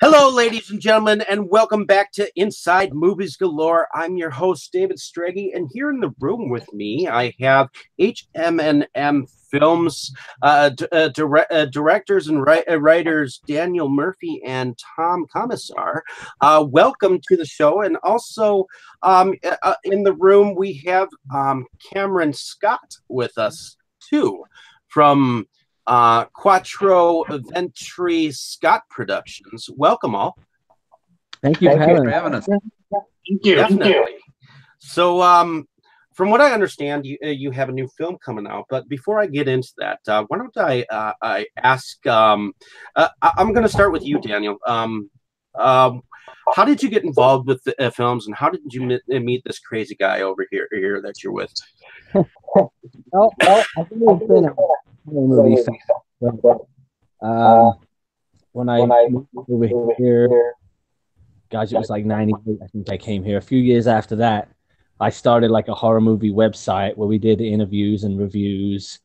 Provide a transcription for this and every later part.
Hello, ladies and gentlemen, and welcome back to Inside Movies Galore. I'm your host, David Strege, and here in the room with me, I have HmmM Films directors and writers Daniel Murphy and Tom Commissar. Welcome to the show, and also in the room we have Cameron Scott with us too, from Quattro Venturi Scott Productions. Welcome all. Thank you for having us. Thank you. Definitely. So, from what I understand, you have a new film coming out. But before I get into that, why don't I ask? I'm going to start with you, Daniel. How did you get involved with the films, and how did you meet this crazy guy over here that you're with? Well, I think it's been a movie film. When I moved over here, gosh, it was like 98. I think I came here. A few years after that, I started like a horror movie website where we did interviews and reviews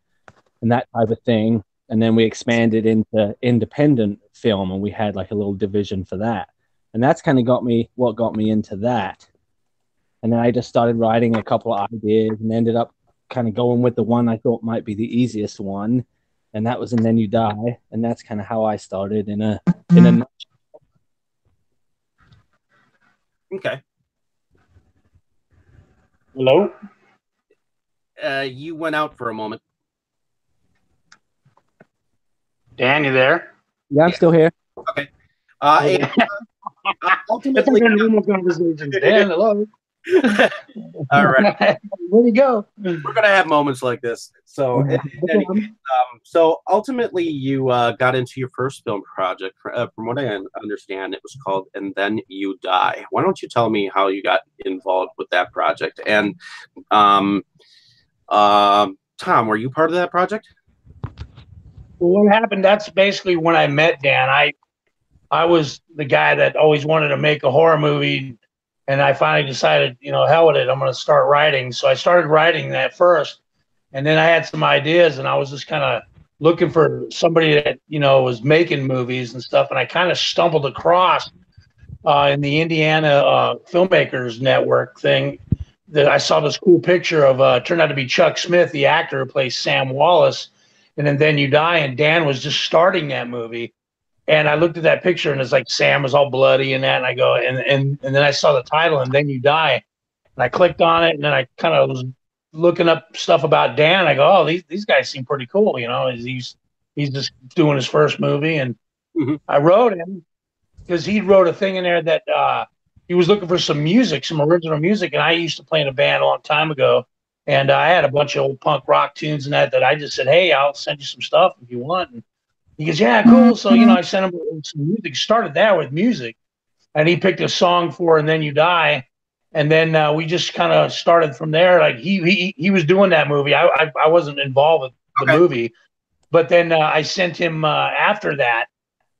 and that type of thing. And then we expanded into independent film, and we had like a little division for that. And that's kind of what got me into that. And then I just started writing a couple of ideas and ended up kind of going with the one I thought might be the easiest one, and that was And Then You Die. And that's kind of how I started in a Okay. Hello? You went out for a moment. Dan, you there? Yeah, I'm still here. Okay. Ultimately, normal conversations. Dan, hello. All right. Where'd he go? We're gonna have moments like this. So, so ultimately, you got into your first film project. From what I understand, it was called "And Then You Die." Why don't you tell me how you got involved with that project? And Tom, were you part of that project? Well, what happened? That's basically when I met Dan. I was the guy that always wanted to make a horror movie. And I finally decided, hell with it, I'm going to start writing. So I started writing that first. And then I had some ideas, and I was just kind of looking for somebody that, was making movies and stuff. And I kind of stumbled across in the Indiana Filmmakers Network thing that I saw this cool picture of, turned out to be Chuck Smith, the actor who plays Sam Wallace. And then You Die. And Dan was just starting that movie. And I looked at that picture, and it's like Sam was all bloody and that. And I go, and then I saw the title, And Then You Die. And I clicked on it, and then I kind of was looking up stuff about Dan. I go, oh, these guys seem pretty cool, He's just doing his first movie, and I wrote him because he wrote a thing in there that he was looking for some music, some original music, and I used to play in a band a long time ago, and I had a bunch of old punk rock tunes and that I just said, hey, I'll send you some stuff if you want. And he goes, yeah, cool. So, I sent him some music, started there with music, and he picked a song for And Then You Die. And then we just kind of started from there. Like he was doing that movie. I wasn't involved with the movie, but then I sent him after that.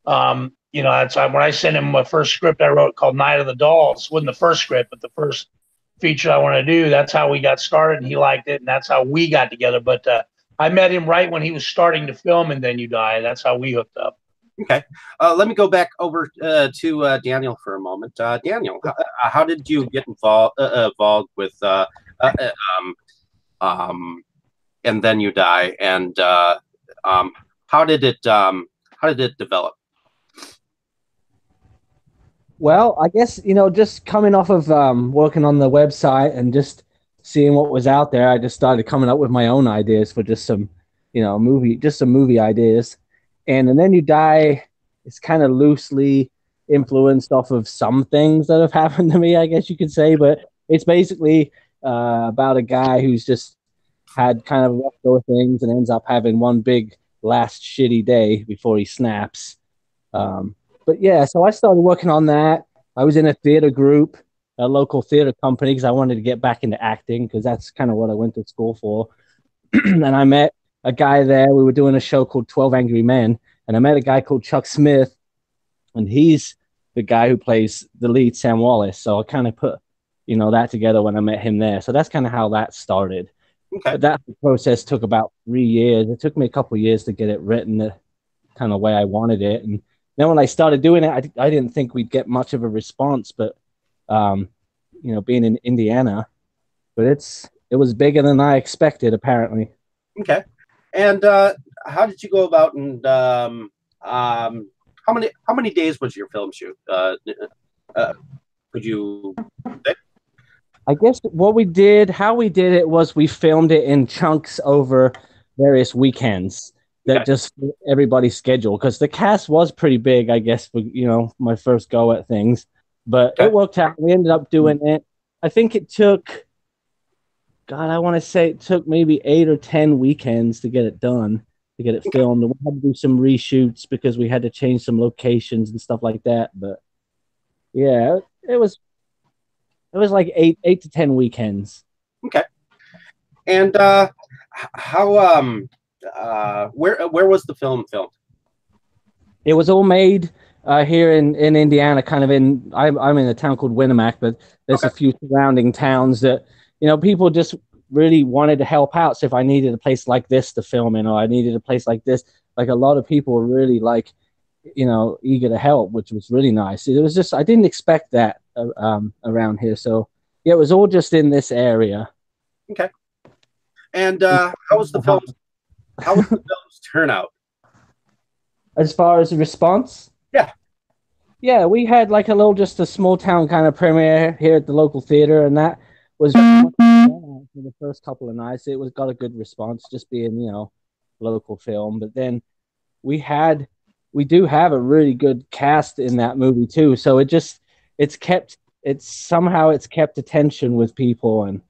That's when I sent him my first script I wrote called Night of the Dolls. It wasn't the first script, but the first feature I wanted to do. That's how we got started, and he liked it, and that's how we got together. But I met him right when he was starting to film And Then You Die. That's how we hooked up. Okay. Let me go back over to Daniel for a moment. Daniel, how did you get involved with And Then You Die, and how did it develop? Well, I guess, just coming off of working on the website and just seeing what was out there, I just started coming up with my own ideas for just some, movie ideas. And Then You Die is kind of loosely influenced off of some things that have happened to me, I guess you could say. But it's basically about a guy who's just had kind of leftover things and ends up having one big last shitty day before he snaps. But yeah, so I started working on that. I was in a theater group, a local theater company, because I wanted to get back into acting, because that's kind of what I went to school for. And I met a guy there. We were doing a show called 12 Angry Men, and I met a guy called Chuck Smith, and he's the guy who plays the lead, Sam Wallace. So I kind of put, that together when I met him there. So that's kind of how that started. Okay. But that process took about 3 years. It took me a couple of years to get it written the kind of way I wanted it. And Then when I started doing it, I didn't think we'd get much of a response, but being in Indiana, but it was bigger than I expected, apparently. Okay. And how did you go about, and how many days was your film shoot? Could you say? I guess how we did it was we filmed it in chunks over various weekends Okay. that just fit everybody's schedule, because the cast was pretty big, I guess, for my first go at things, but it Okay. worked out. We ended up doing it. I think it took, God, I want to say it took maybe 8 or 10 weekends to get it done, to get it Okay. filmed. And we had to do some reshoots because we had to change some locations and stuff like that. But yeah, it was like 8 to 10 weekends. Okay. And how where was the film filmed? It was all made here in Indiana, kind of I'm in a town called Winnemac, but there's Okay. a few surrounding towns that, people just really wanted to help out. So if I needed a place like this to film in, or I needed a place like this, like a lot of people were really like, eager to help, which was really nice. It was just, I didn't expect that around here. So yeah, it was all just in this area. Okay. And how was the film? How was the film's turnout? As far as the response, Yeah. yeah, we had like just a small town kind of premiere here at the local theater, and that was for the first couple of nights. It was got a good response, just being local film. But then we had we do have a really good cast in that movie too. So it's kept attention with people, and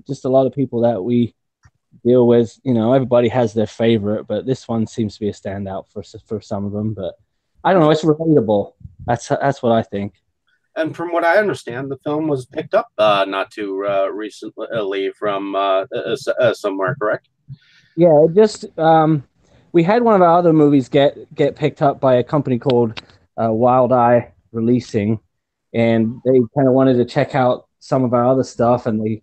just a lot of people that we deal with. Everybody has their favorite, but this one seems to be a standout for some of them. But I don't know, it's relatable. That's what I think. And from what I understand, the film was picked up not too recently from somewhere, correct? Yeah, it just we had one of our other movies get picked up by a company called Wild Eye Releasing, and they kind of wanted to check out some of our other stuff, and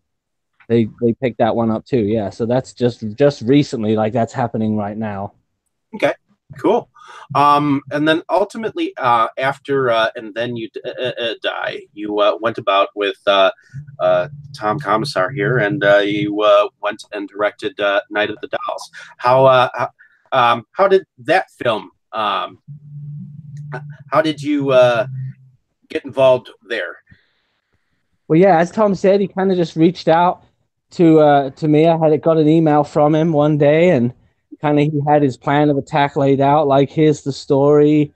they picked that one up too. Yeah, so that's just recently, like that's happening right now. Okay, cool. And then ultimately, after and then you die, you went about with Tom Commissar here, and you went and directed Night of the Dolls. How did that film? How did you get involved there? Well, yeah, as Tom said, he kind of just reached out to me. I had got an email from him one day, and kind of he had his plan of attack laid out. Like, here's the story.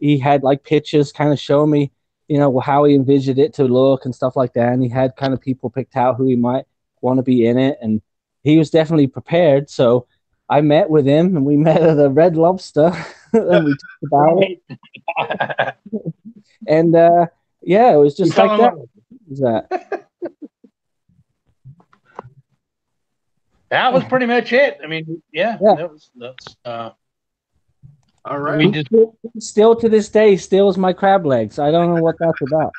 He had like pictures, kind of show me, how he envisioned it to look and stuff like that. And he had kind of people picked out who he might want to be in it, and he was definitely prepared. So I met with him, and we met at the Red Lobster, and we talked about it. And yeah, it was just like that. Was that? That was pretty much it. I mean, yeah. That's All right. we just Still to this day steals my crab legs. I don't know what that's about.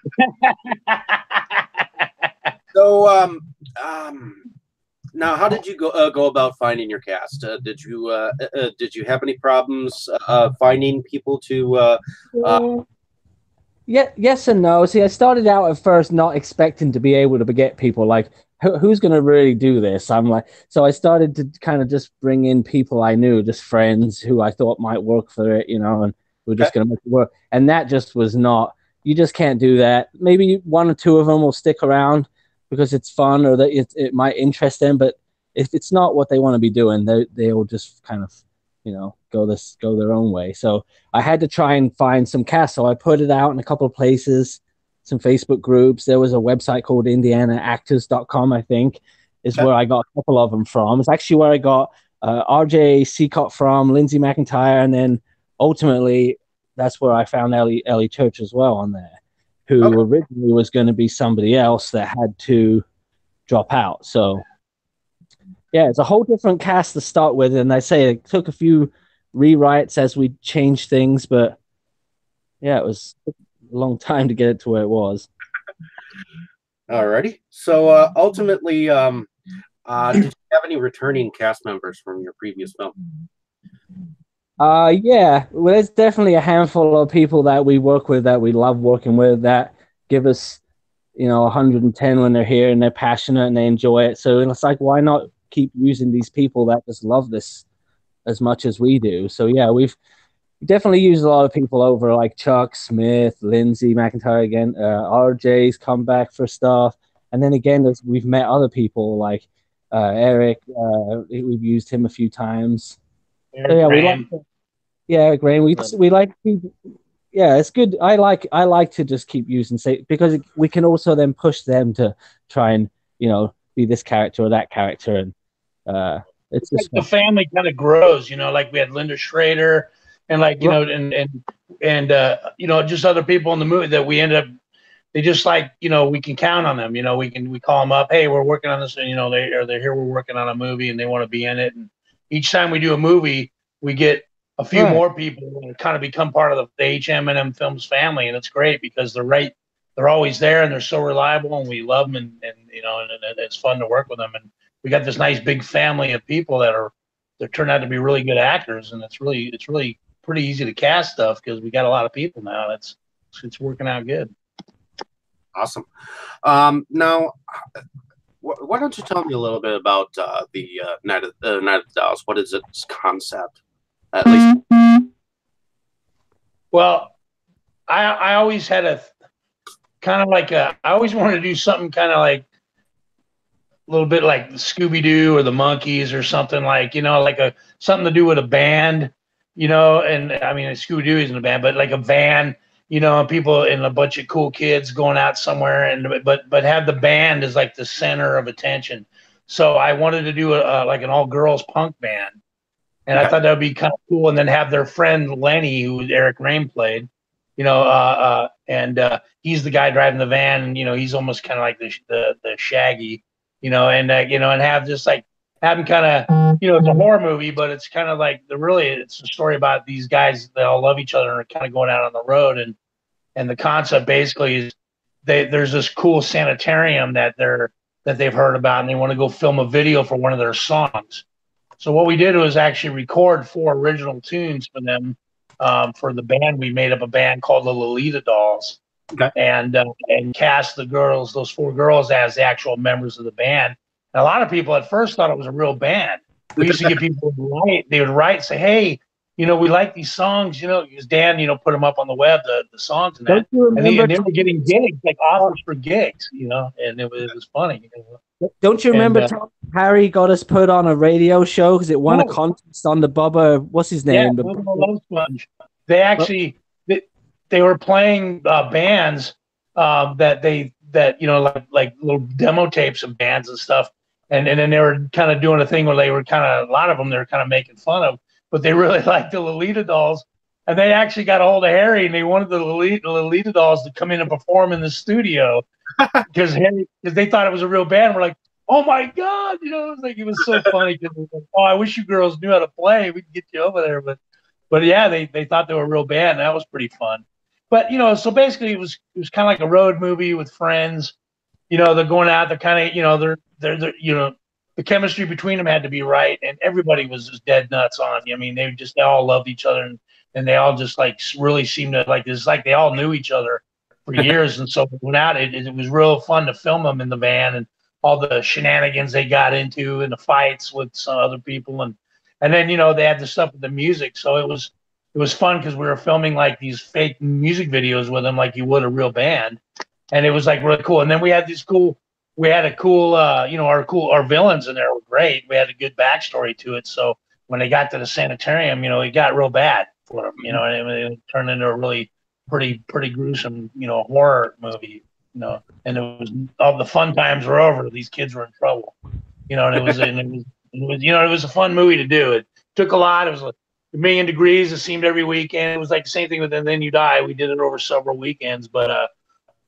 So, now, how did you go about finding your cast? Did you have any problems finding people to? Yeah, yes and no. See, I started out at first not expecting to be able to get people like who's going to really do this. I'm like, so I started to kind of just bring in people I knew, just friends who I thought might work for it, and we're just going to make it work. And that just was not. You just can't do that. Maybe one or two of them will stick around because it's fun or that it might interest them, but if it's not what they want to be doing, they'll just kind of go their own way. So I had to try and find some cast. So I put it out in a couple of places, some Facebook groups. There was a website called indianaactors.com, I think, is where I got a couple of them from. It's actually where I got RJ Seacott from, Lindsay McIntyre, and then ultimately that's where I found Ellie Church as well on there, who originally was going to be somebody else that had to drop out. So yeah, it's a whole different cast to start with, and I say it took a few rewrites as we changed things, but yeah, it was a long time to get it to where it was. Alrighty. So ultimately, did you have any returning cast members from your previous film? Yeah, well, there's definitely a handful of people that we work with that we love working with that give us, 110 when they're here and they're passionate and they enjoy it. So it's like, why not keep using these people that just love this as much as we do? So yeah, we've definitely used a lot of people over like Chuck Smith, Lindsay McIntyre again, RJ's come back for stuff. And then again, we've met other people like Eric. We've used him a few times. So Eric yeah, we like Graham. yeah, Graham. We like yeah, it's good. I like to just keep using say because we can also then push them to try and be this character or that character, and it's It's like just the fun. family kind of grows, like we had Linda Schrader and like, just other people in the movie that we ended up, they just like, we can count on them, we call them up. Hey, we're working on this. And, they're here. We're working on a movie and they want to be in it. And each time we do a movie, we get a few Right. more people that kind of become part of the HmmM Films family. And it's great because they're always there and they're so reliable and we love them. And it's fun to work with them. And we got this nice big family of people that turn out to be really good actors. And it's really pretty easy to cast stuff because we got a lot of people now. It's working out good. Awesome. Now, why don't you tell me a little bit about the Night of the Dolls? What is its concept, at least? Well, I always had a kind of like I always wanted to do something kind of like a little bit like Scooby Doo or the Monkees or something like something to do with a band, and I mean Scooby Doo isn't a band, but like a van, and people and a bunch of cool kids going out somewhere, and but have the band as like the center of attention. So I wanted to do like an all girls punk band, and I thought that would be kind of cool, and then have their friend Lenny, who Eric Rain played, and he's the guy driving the van, and he's almost kind of like the Shaggy, and have just like have him kind of, it's a horror movie, but it's kind of like it's a story about these guys that all love each other and are kind of going out on the road, and the concept basically is there's this cool sanitarium that they've heard about, and they want to go film a video for one of their songs. So what we did was actually record 4 original tunes for them, for the band. We made up a band called the Lolita Dolls, Okay. and cast those 4 girls as the actual members of the band. And a lot of people at first thought it was a real band. We used to get people to write. They would write, say, "Hey, we like these songs, because Dan, put them up on the web, the songs and that." Don't you And remember? they were getting gigs, like offers for gigs, and it was funny. Don't you And remember Tom Harry got us put on a radio show because it won a oh, contest on the Bubba? What's his yeah, name? Buffalo Love Sponge. They actually they were playing bands that like little demo tapes of bands and stuff, and then they were kind of doing a thing where they were kind of a lot of them they were kind of making fun of, but they really liked the Lolita Dolls, and they actually got a hold of Harry and they wanted the Lolita Dolls to come in and perform in the studio because they thought it was a real band. We're like, oh my god, it was so funny because like, oh, I wish you girls knew how to play. We could get you over there, but yeah, they thought they were a real band. That was pretty fun. But so basically it was kind of like a road movie with friends. They're going out. They're kind of they're the chemistry between them had to be right, and everybody was just dead nuts on. I mean, they all loved each other, and they all just like really seemed to like it's like they all knew each other for years, and so when out it was real fun to film them in the van and all the shenanigans they got into and the fights with some other people and then they had the stuff with the music, so it was fun because we were filming like these fake music videos with them like you would a real band, and it was like really cool. And then we had a cool our villains in there were great. We had a good backstory to it, so when they got to the sanitarium, it got real bad for them, and it turned into a really pretty gruesome, horror movie, and it was all the fun times were over. These kids were in trouble, and it was a fun movie to do. It took a lot. It was like a million degrees. It seemed every weekend. It was like the same thing with And Then You Die. We did it over several weekends, but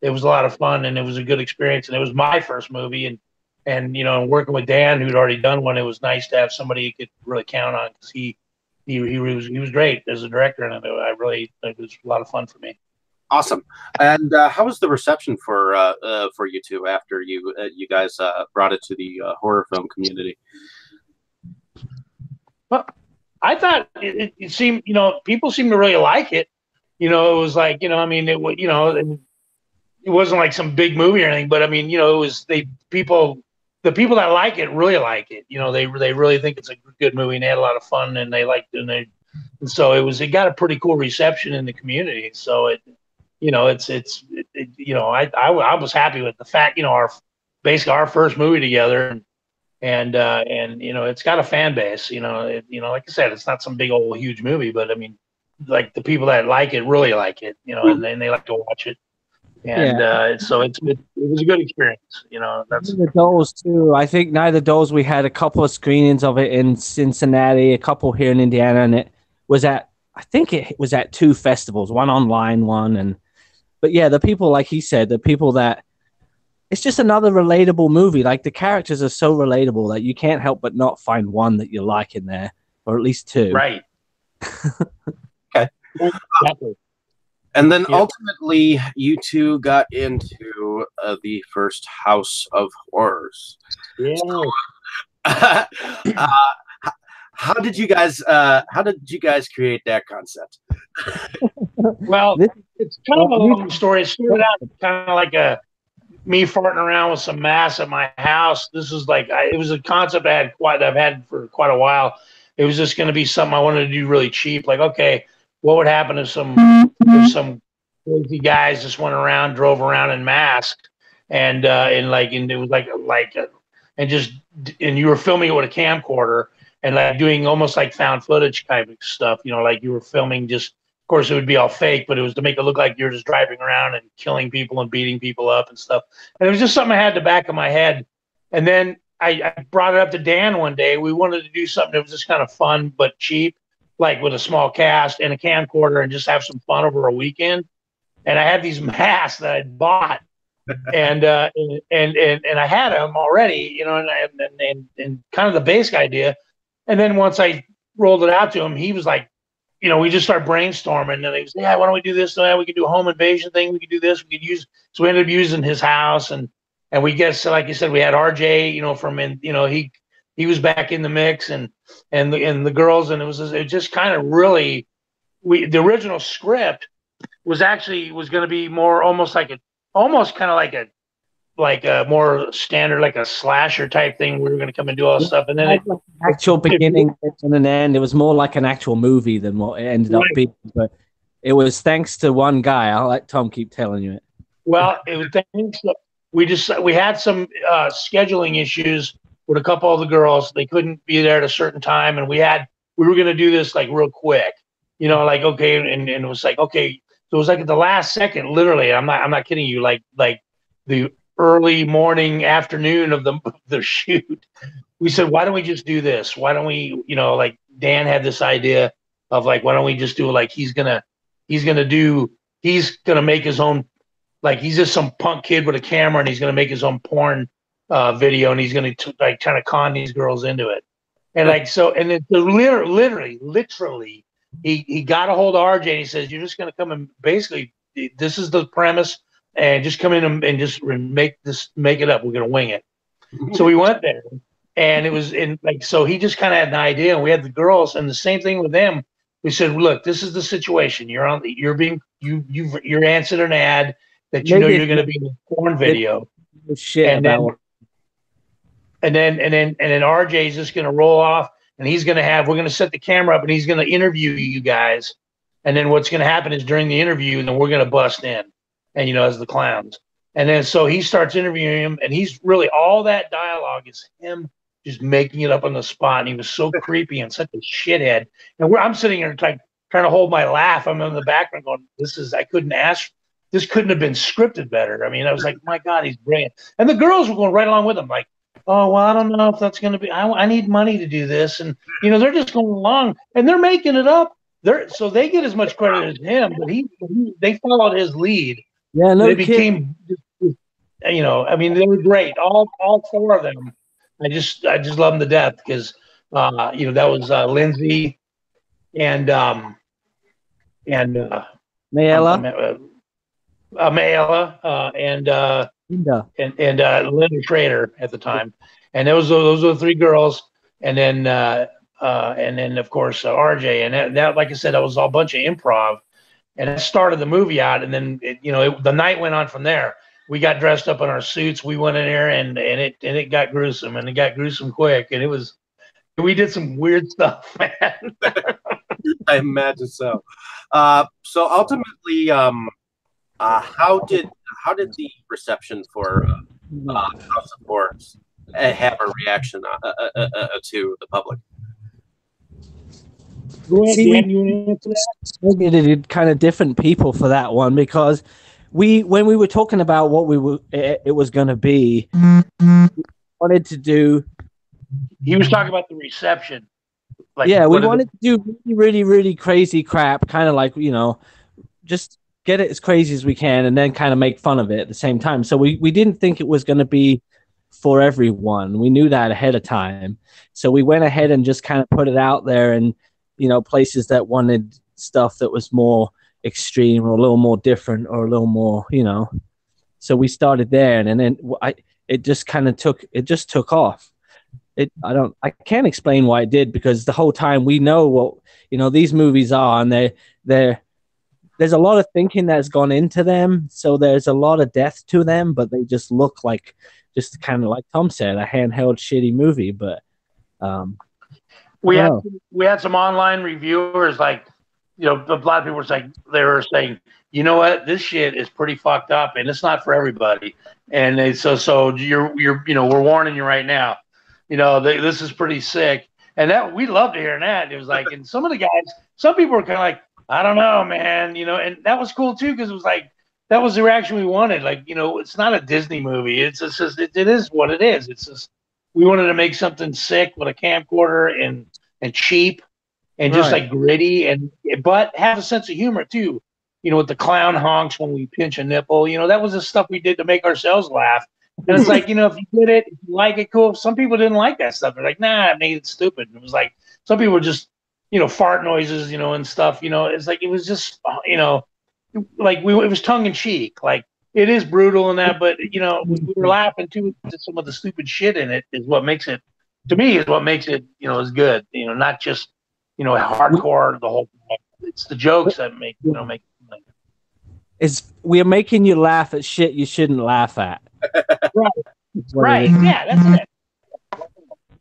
it was a lot of fun and it was a good experience. And it was my first movie, and working with Dan, who'd already done one, it was nice to have somebody you could really count on because he was great as a director, and it was a lot of fun for me. Awesome. And how was the reception for you two after you guys brought it to the horror film community? Well, I thought it seemed, people seemed to really like it. It was like, I mean, it was, it wasn't like some big movie or anything, but I mean, it was the people that like it really like it. They really think it's a good movie, and they had a lot of fun, and they liked it, and so it got a pretty cool reception in the community. So I was happy with the fact, basically our first movie together, and it's got a fan base. Like I said, it's not some big old huge movie, but I mean, like the people that like it really like it, and they like to watch it. And so it was a good experience. That's the Dolls too. I think neither Dolls. We had a couple of screenings of it in Cincinnati, a couple here in Indiana, and it was at, I think it was at two festivals, one online, but yeah, the people, like he said, the people that it's just another relatable movie. Like the characters are so relatable that you can't help but not find one that you like in there, or at least two. Right. Okay. Exactly. And then ultimately, you two got into the first House of Horrors. Yeah. So, how did you guys create that concept? Well, it's kind of a long story. It started out kind of like me farting around with some mass at my house. This is like it was a concept I've had for quite a while. It was just going to be something I wanted to do really cheap. Like, okay, what would happen if some crazy guys just went around, drove around in masks, and it was and you were filming it with a camcorder and like doing almost like found footage type of stuff. Like you were filming just. Of course, it would be all fake, but it was to make it look like you're just driving around and killing people and beating people up and stuff. And it was just something I had in the back of my head. And then I brought it up to Dan one day. We wanted to do something that was just kind of fun but cheap, like with a small cast and a camcorder, and just have some fun over a weekend. And I had these masks that I'd bought, and I had them already, and kind of the basic idea. And then once I rolled it out to him, he was like, we just start brainstorming, and he was, yeah, why don't we do this? We could do a home invasion thing. We could do this. We could use. So we ended up using his house, and we guess, like you said, we had RJ, he was back in the mix, and the girls, and it just kind of really, the original script was going to be more almost kind of like a more standard, like a slasher type thing. We were going to come and do all this stuff, and then actual beginning and an end. It was more like an actual movie than what it ended up being. But it was thanks to one guy. I'll let Tom keep telling you it. Well, it was thanks. We had some scheduling issues with a couple of the girls. They couldn't be there at a certain time, and we were going to do this like real quick. Like okay, and it was like okay. So it was like at the last second, literally. I'm not kidding you. Like the early morning, afternoon of the shoot, we said, why don't we just do this? Why don't we, like Dan had this idea of like, why don't we just do like he's gonna make his own, like he's just some punk kid with a camera, and he's gonna make his own porn video, and he's gonna like trying to con these girls into it, and like so, and then literally, he got a hold of RJ, and he says, you're just gonna come and basically this is the premise. And just come in and just make it up. We're gonna wing it. So we went there, and it was so he just kind of had an idea, and we had the girls, and the same thing with them. We said, look, this is the situation. You're answered an ad that you're going to be in a porn video. Shit, and then RJ is just going to roll off, and we're going to set the camera up, and he's going to interview you guys, and then what's going to happen is during the interview, then we're going to bust in. And as the clowns, and then so he starts interviewing him, and he's really all that dialogue is him just making it up on the spot. And he was so creepy and such a shithead. And I'm sitting here trying to hold my laugh. I'm in the background going, this couldn't have been scripted better. I mean, I was like, my God, he's brilliant. And the girls were going right along with him, like, oh well, I don't know if that's going to be. I need money to do this, and they're just going along, and they're making it up. So they get as much credit as him, but they followed his lead. Yeah, no, they became, I mean, they were great. All four of them. I just love them to death because, that was Lindsay and Mayella, and Linda Schrader at the time, and those are the three girls, and then and then of course RJ, and that, like I said, that was all a bunch of improv, and it started the movie out, and then the night went on from there. We got dressed up in our suits, we went in there, and it got gruesome, and it got gruesome quick, and we did some weird stuff, man. I imagine so. So ultimately, how did the reception for House of Horrors have a reaction to the public? Go ahead, See, Dan, you want to answer that? targeted kind of different people for that one, because when we were talking about what it was going to be, we wanted to do. He was talking about the reception. Like, yeah, we wanted to do really, really, really crazy crap, kind of like, just get it as crazy as we can and then kind of make fun of it at the same time. So we didn't think it was going to be for everyone. We knew that ahead of time. So we went ahead and just kind of put it out there, and, places that wanted stuff that was more extreme or a little more different or a little more, So we started there, and then it just took off. I can't explain why it did, because the whole time we know what, these movies are, and there's a lot of thinking that's gone into them. So there's a lot of depth to them, but they just look like, just kind of like Tom said, a handheld shitty movie. But we had some online reviewers, like, a lot of people were saying, you know what, this shit is pretty fucked up and it's not for everybody. And so you're we're warning you right now. This is pretty sick. And that, we loved hearing that. It was like, and some of the guys, some people were kind of like, I don't know, man, and that was cool too, because it was like, that was the reaction we wanted. Like, it's not a Disney movie. It's just, it is what it is. It's just, we wanted to make something sick with a camcorder and cheap and just like gritty, but have a sense of humor too. With the clown honks when we pinch a nipple, that was the stuff we did to make ourselves laugh. And it's like, if you did it, if you like it, cool. Some people didn't like that stuff. They're like, nah, it made it stupid. And it was like, some people were just, fart noises, and stuff, it's like, it was just, like it was tongue in cheek. Like, it is brutal and that, but, we were laughing too, to some of the stupid shit in it is what makes it, to me, is what makes it, is good. Not just, hardcore the whole time. It's the jokes that make, make it funny. We are making you laugh at shit you shouldn't laugh at. Right. Yeah, that's it.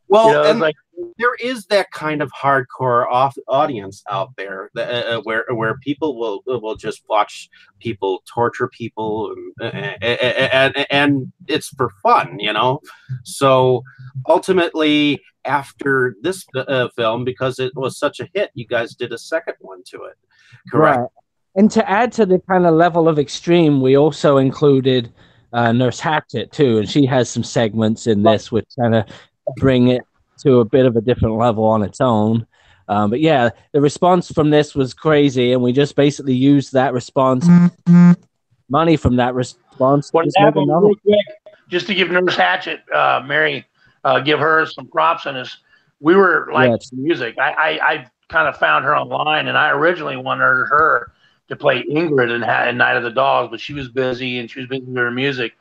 Well, and like, there is that kind of hardcore audience out there that, where people will just watch people torture people, and it's for fun, So ultimately, after this film, because it was such a hit, you guys did a second one to it, correct? Right. And to add to the kind of level of extreme, we also included Nurse Hatchet too, and she has some segments in this which kind of bring it to a bit of a different level on its own. But yeah, the response from this was crazy, and we just basically used that response, money from that response. What happened real quick, just to give Nurse Hatchet, Mary, give her some props on this. We were like music. I kind of found her online, and I originally wanted her to play Ingrid in Night of the Dogs, but she was busy, and she was busy with her music.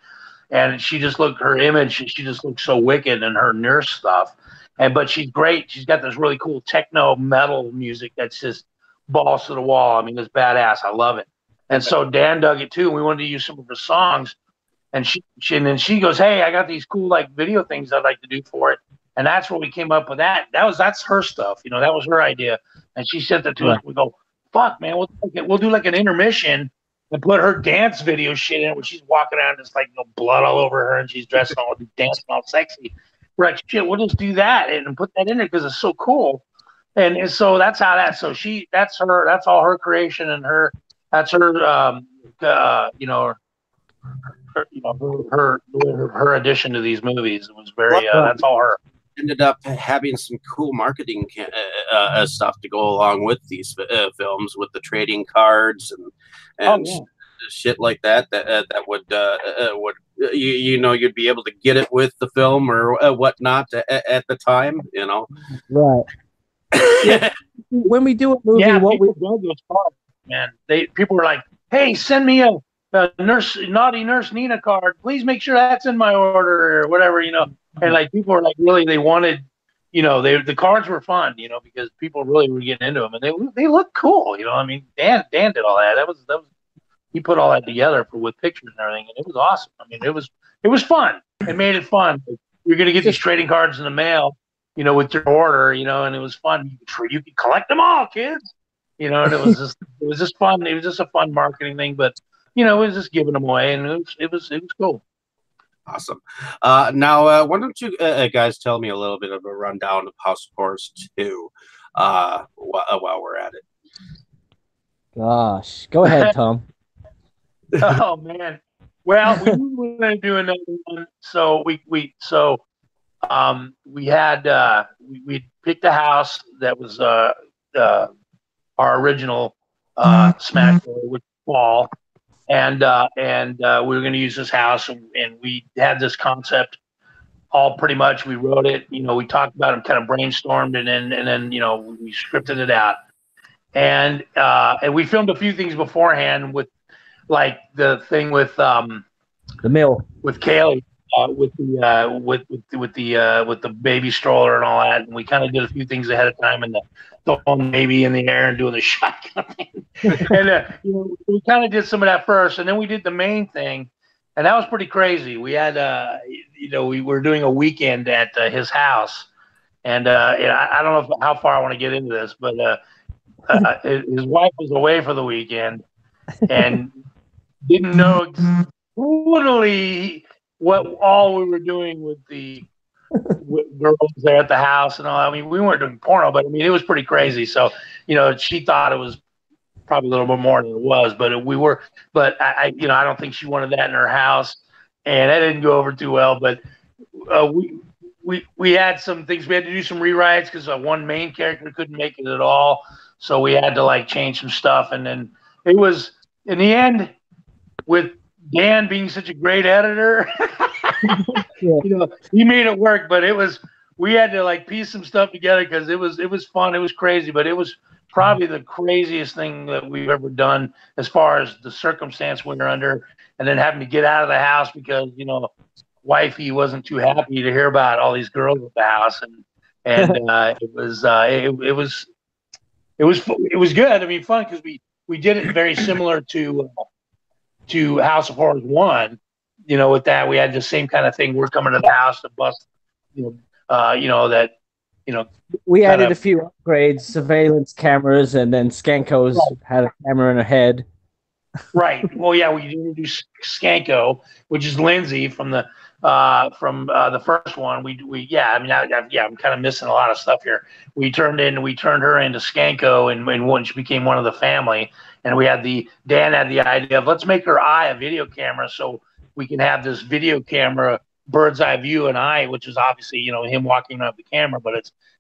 And she just looked, her image, she just looked so wicked in her nurse stuff. But she's great. She's got this really cool techno metal music that's just balls to the wall. I mean, it's badass. I love it. And so Dan dug it too. We wanted to use some of her songs. And then she goes, hey, I got these cool like video things I'd like to do for it. And that's where we came up with that. That's her stuff. That was her idea. And she sent it to us. We go, fuck, man, we'll do like an intermission and put her dance video shit in it, where she's walking around, just like blood all over her, and she's dressed all dancing all sexy. We're like, shit, we'll just do that and put that in there because it's so cool. And so that's how that. So that's her. That's all her creation, and that's her. Her addition to these movies. It was very. That's all her. Ended up having some cool marketing stuff to go along with these films, with the trading cards and shit like that. That would you'd be able to get it with the film or whatnot at the time. Right. Yeah. When we do a movie, people were like, "Hey, send me a naughty nurse Nina card. Please make sure that's in my order or whatever." And like people were like, really, they wanted, the cards were fun, because people really were getting into them, and they look cool, I mean, Dan did all that. That was he put all that together with pictures and everything, and it was awesome. I mean, it was fun. It made it fun. You're gonna get these trading cards in the mail, with your order, and it was fun. You could collect them all, kids, and it was just fun. It was just a fun marketing thing, but it was just giving them away, and it was cool. Awesome. Now, why don't you guys tell me a little bit of a rundown of House of Horrors 2 while we're at it? Gosh, go ahead, Tom. Oh man. Well, we were going to do another one, so we had we picked a house that was our original smash movie, which was Fall, and we were going to use this house, and we had this concept all pretty much. We wrote it, we talked about it, kind of brainstormed, and then we scripted it out, and we filmed a few things beforehand with. Like the thing with the mill with Kaylee, with the baby stroller and all that, and we kind of did a few things ahead of time, and throwing the baby in the air and doing the shotgun thing. And we kind of did some of that first, and then we did the main thing, and that was pretty crazy. We had we were doing a weekend at his house, and I don't know how far I want to get into this, but his wife was away for the weekend and didn't know totally what all we were doing with the girls there at the house and all. I mean, we weren't doing porno, but I mean, it was pretty crazy. So, she thought it was probably a little bit more than it was, but we were. But I don't think she wanted that in her house, and that didn't go over too well. But we had some things. We had to do some rewrites because one main character couldn't make it at all, so we had to change some stuff, and then it was in the end. With Dan being such a great editor, he made it work. But we had to piece some stuff together because it was fun. It was crazy, but it was probably the craziest thing that we've ever done as far as the circumstance we were under, and then having to get out of the house because wifey wasn't too happy to hear about all these girls at the house, and it was good. I mean, fun because we did it very similar to House of Horrors 1, with that we had the same kind of thing. We're coming to the house to bust, we added a few upgrades, surveillance cameras, and then Skanko's had a camera in her head. Right. Well, yeah, we introduced Skanko, which is Lindsay from the first one. I'm kind of missing a lot of stuff here. We turned her into Skanko, and when she became one of the family. And Dan had the idea of let's make her eye a video camera so we can have this video camera bird's eye view and eye, which is obviously him walking up the camera,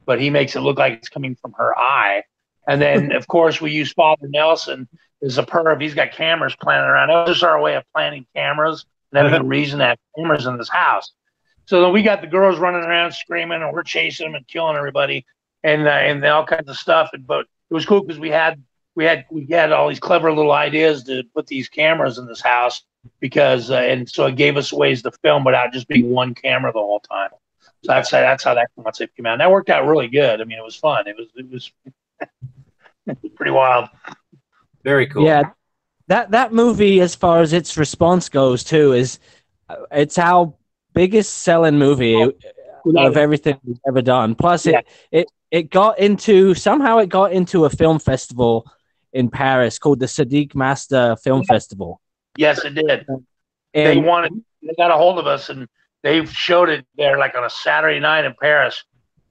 but he makes it look like it's coming from her eye. And then of course we use Father Nelson as a perv. He's got cameras planted around. That was just our way of planting cameras and having a reason to have cameras in this house. So then we got the girls running around screaming, and we're chasing them and killing everybody, and all kinds of stuff. But it was cool because we had all these clever little ideas to put these cameras in this house because, and so it gave us ways to film without just being one camera the whole time. So that's how that concept came out. And that worked out really good. I mean, it was fun. It was pretty wild. Very cool. Yeah, that movie, as far as its response goes, too, it's our biggest selling movie of everything we've ever done. Plus, it got into a film festival in Paris called the Sadiq Master Film Festival. Yes, it did. They got a hold of us, and they showed it there on a Saturday night in Paris.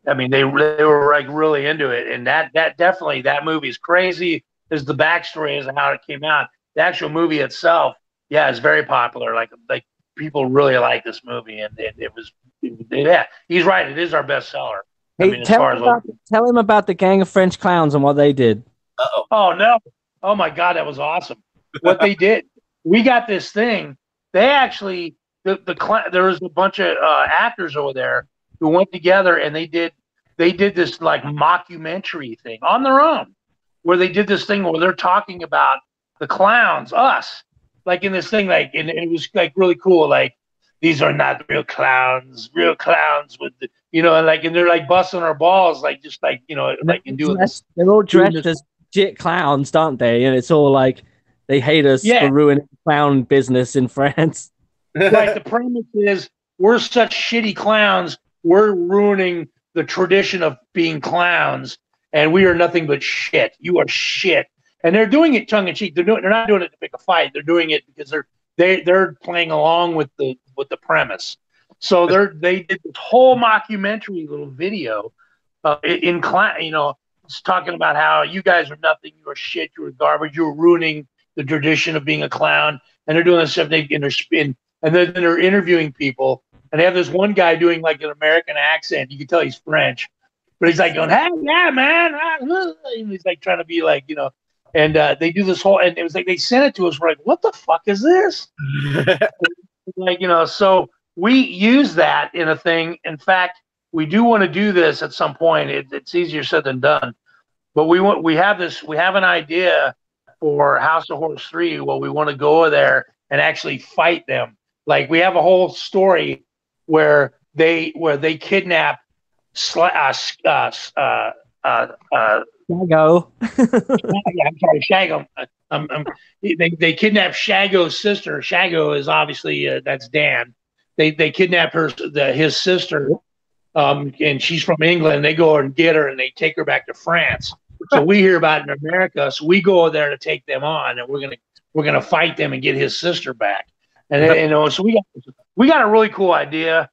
I mean, they were really into it, and that definitely, that movie is crazy. There's the backstory as to how it came out. The actual movie itself, is very popular. Like people really like this movie, and he's right. It is our bestseller. Hey, tell him about the Gang of French Clowns and what they did. Uh-oh. Oh no! Oh my God, that was awesome. What they did, we got this thing. They actually, there was a bunch of actors over there who went together and they did this mockumentary thing on their own, where they did this thing where they're talking about the clowns, us, in this thing, and it was really cool. these are not real clowns. Real clowns with the, and they're like busting our balls, like just like like in doing this. They're all Doing dressed this. as shit clowns, aren't they? And it's all like they hate us Yeah. for ruining clown business in France. Right. The premise is we're such shitty clowns. We're ruining the tradition of being clowns, and we are nothing but shit. You are shit. And they're doing it tongue in cheek. They're not doing it to pick a fight. They're doing it because they're playing along with the premise. So they did this whole mockumentary little video in it's talking about how you guys are nothing. You are shit. You are garbage. You are ruining the tradition of being a clown. And they're doing this stuff. And then they're interviewing people, and they have this one guy doing like an American accent. You can tell he's French, but he's like going, "Hey, yeah, man," and he's like trying to be like, And they do this whole, and it was like they sent it to us. We're like, "What the fuck is this?" Like, so we use that in a thing. In fact, we do want to do this at some point. It's easier said than done, but we have an idea for House of Horrors 3. Well, we want to go there and actually fight them. Like, we have a whole story where they kidnap Shago. I'm sorry, Shago. They kidnap Shago's sister. Shago is obviously that's Dan. They kidnap his sister, and she's from England. They go and get her, and they take her back to France. So we hear about it in America. So we go there to take them on, and we're gonna fight them and get his sister back. And so we got a really cool idea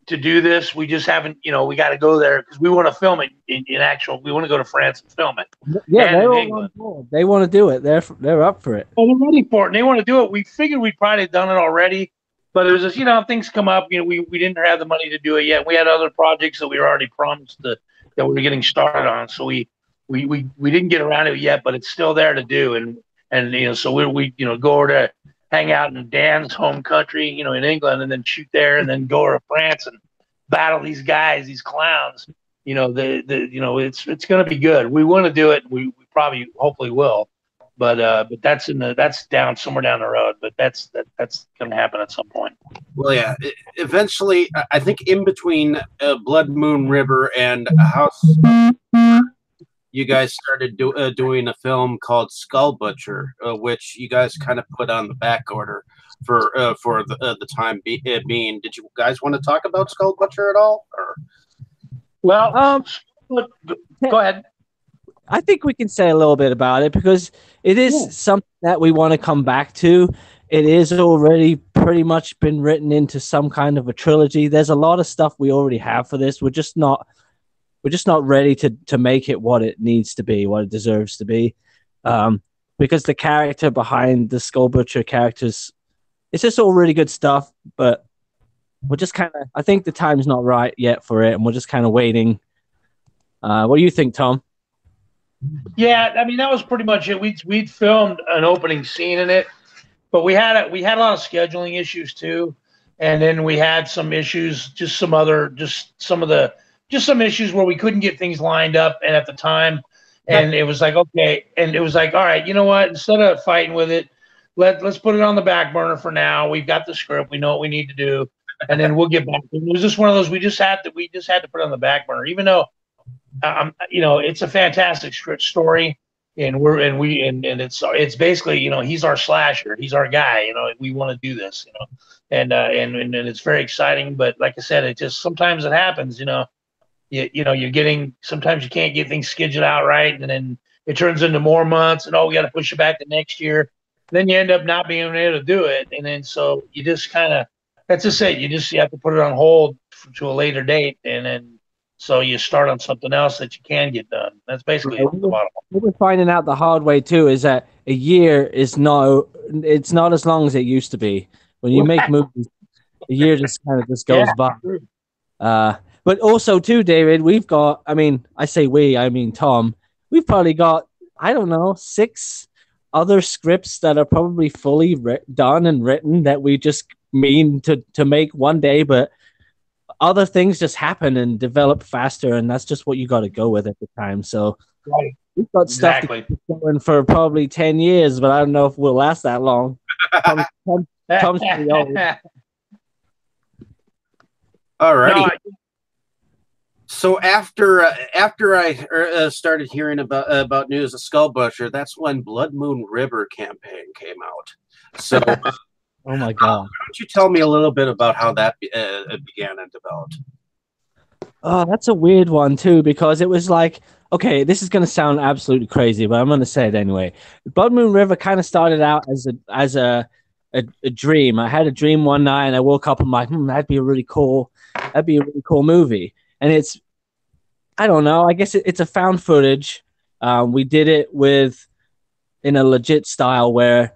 to do this. We just haven't, we got to go there because we want to film it in actual. We want to go to France and film it. Yeah, they're all on board. They want to do it. They're up for it. Well, they're ready for it, and they want to do it. We figured we'd probably done it already, but it was just, things come up. We didn't have the money to do it yet. We had other projects that we were already promised that we were getting started on, so we didn't get around to it yet, but it's still there to do, and so we go over to hang out in Dan's home country, in England, and then shoot there, and then go to France and battle these guys, these clowns. It's going to be good. We want to do it. We probably, hopefully, will. But that's down somewhere down the road. But that's going to happen at some point. Well, yeah. Eventually, I think in between Blood Moon River and House, you guys started doing a film called Skull Butcher, which you guys kind of put on the back order for the time being. Did you guys want to talk about Skull Butcher at all? Or? Well, go ahead. I think we can say a little bit about it because it is something that we want to come back to. It is already pretty much been written into some kind of a trilogy. There's a lot of stuff we already have for this. We're just not ready to make it what it needs to be, what it deserves to be. Because the character behind the Skull Butcher characters, it's just all really good stuff, but we're just I think the time's not right yet for it, and we're just kind of waiting. What do you think, Tom? Yeah, I mean, that was pretty much it. We'd filmed an opening scene in it, but we had a lot of scheduling issues too. And then we had some issues, some issues where we couldn't get things lined up, and at the time, and it was like, okay, and it was like, all right, you know what? Instead of fighting with it, let's put it on the back burner for now. We've got the script, we know what we need to do, and then we'll get back. It was just one of those we just had to put it on the back burner, even though, it's a fantastic script story, and it's basically, he's our slasher, he's our guy, we want to do this, and it's very exciting, but like I said, it just sometimes it happens, you're getting, sometimes you can't get things scheduled out right, and then it turns into more months, and we got to push it back to next year. Then you end up not being able to do it, and then so you just that's just it. You have to put it on hold to a later date, and then so you start on something else that you can get done. That's basically the bottom line. What we're finding out the hard way too is that a year is it's not as long as it used to be. When you make movies, a year just goes by. But also too, David, we've got, I say we, I mean Tom, we've probably got, I don't know, 6 other scripts that are probably fully done and written that we just mean to make one day, but other things just happen and develop faster, and that's just what you got to go with at the time. So we've got stuff to keep going for probably 10 years, but I don't know if we'll last that long. Tom's pretty old. All No, righty. So after I started hearing about news of Skullbusher, that's when Blood Moon River campaign came out. So Oh my God. why don't you tell me a little bit about how that began and developed? Oh, that's a weird one too, because it was like, okay, this is gonna sound absolutely crazy, but I'm gonna say it anyway. Blood Moon River kind of started out as a dream. I had a dream one night, and I woke up. I'm like, that'd be a really cool movie. And it's, I don't know, I guess it's a found footage. We did it in a legit style where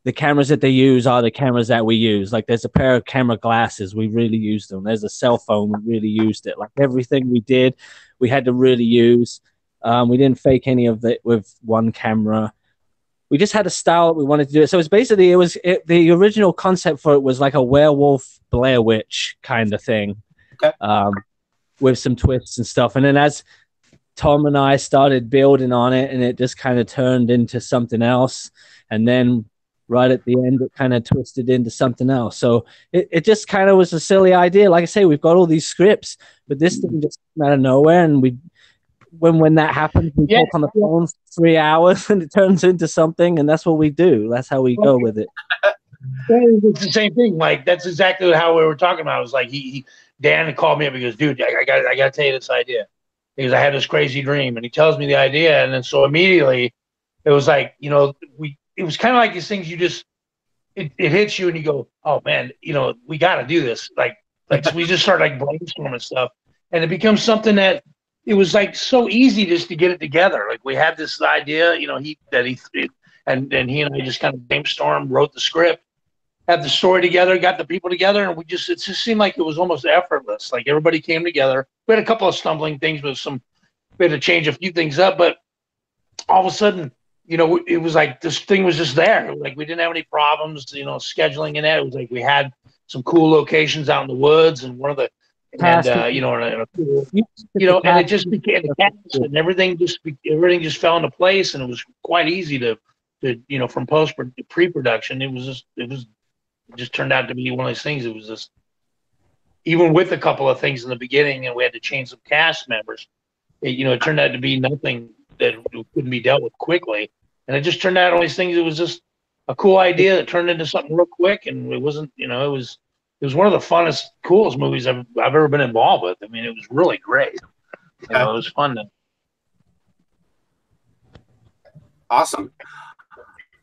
the cameras that they use are the cameras that we use. Like there's a pair of camera glasses, we really used them. There's a cell phone, we really used it. Like everything we did, we had to really use. We didn't fake any of it with one camera. We just had a style that we wanted to do it. So it's basically the original concept for it was like a werewolf Blair Witch kind of thing, Okay. with some twists and stuff. And then as Tom and I started building on it, and it just kind of turned into something else. And then right at the end, it kind of twisted into something else. So it just kind of was a silly idea. Like I say, we've got all these scripts, but this thing just came out of nowhere. And when that happens, we talk on the phone for 3 hours and it turns into something. And that's what we do. That's how we go with it. It's the same thing. Like that's exactly how we were talking about. It was like Dan called me up. He goes, "Dude, I got to tell you this idea." Because I had this crazy dream, and he tells me the idea, and then so immediately, it was like it was kind of like these things you just it hits you, and you go, "Oh man, we got to do this." So we just start like brainstorming stuff, and it becomes something that it was like so easy just to get it together. Like we had this idea, and he and I just kind of brainstormed, wrote the script, had the story together, got the people together, and it just seemed like it was almost effortless. Like everybody came together. We had a couple of stumbling things we had to change a few things up, but all of a sudden, it was like this thing was just there. Like we didn't have any problems, scheduling in it. It was like we had some cool locations out in the woods, and and it just became a cast, and everything just fell into place, and it was quite easy to from pre-production. It just turned out to be one of those things. It was just, even with a couple of things in the beginning, and we had to change some cast members. It turned out to be nothing that couldn't be dealt with quickly, and it just turned out all these things. It was just a cool idea that turned into something real quick, and it wasn't. It was one of the funnest, coolest movies I've ever been involved with. I mean, it was really great. It was fun. Awesome.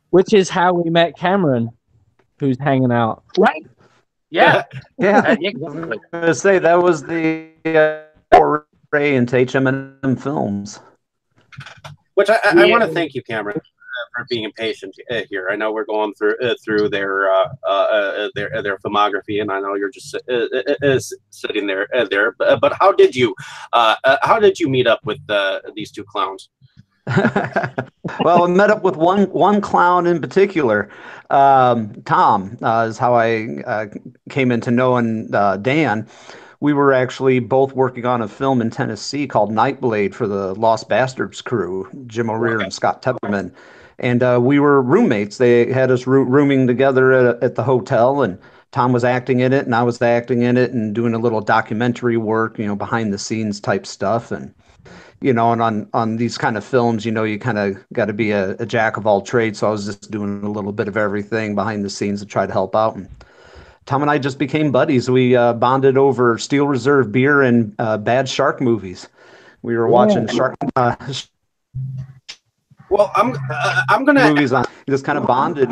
Which is how we met Cameron, who's hanging out. Right. Yeah. Yeah. I was going to say that was the foray into HmmM Films. Which I want to thank you, Cameron, for being impatient here. I know we're going through their filmography, and I know you're just sitting there. But how did you meet up with these two clowns? Well, I met up with one clown in particular. Tom is how I came into knowing Dan. We were actually both working on a film in Tennessee called Nightblade for the Lost Bastards crew, Jim O'Rear and Scott Tepperman. And we were roommates. They had us rooming together at the hotel, and Tom was acting in it, and I was acting in it, and doing a little documentary work, behind the scenes type stuff. And and on these kind of films, you kind of got to be a jack of all trades. So I was just doing a little bit of everything behind the scenes to try to help out. And Tom and I just became buddies. We bonded over Steel Reserve beer and bad shark movies. We were watching shark. Well, I'm gonna movies on. Just kind of bonded.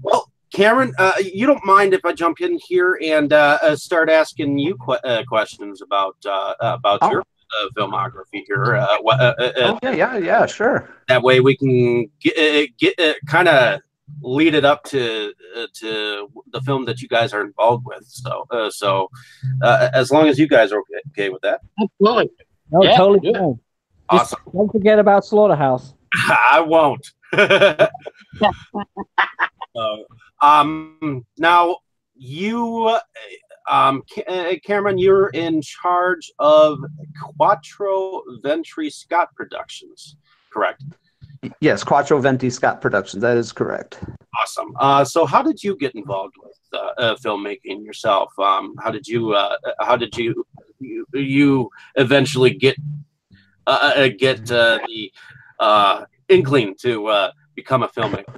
Well, Cameron, you don't mind if I jump in here and start asking you questions about your filmography here. Yeah, sure. That way we can get kind of lead it up to the film that you guys are involved with. So as long as you guys are okay with that. Absolutely. No, totally fine. Awesome. Just don't forget about Slaughterhouse. I won't. Now you, Cameron, you're in charge of Quattro Ventri Scott Productions, correct? Yes, Quattro Venti Scott Productions. That is correct. Awesome. So how did you get involved with filmmaking yourself? How did you eventually get the inkling to become a filmmaker?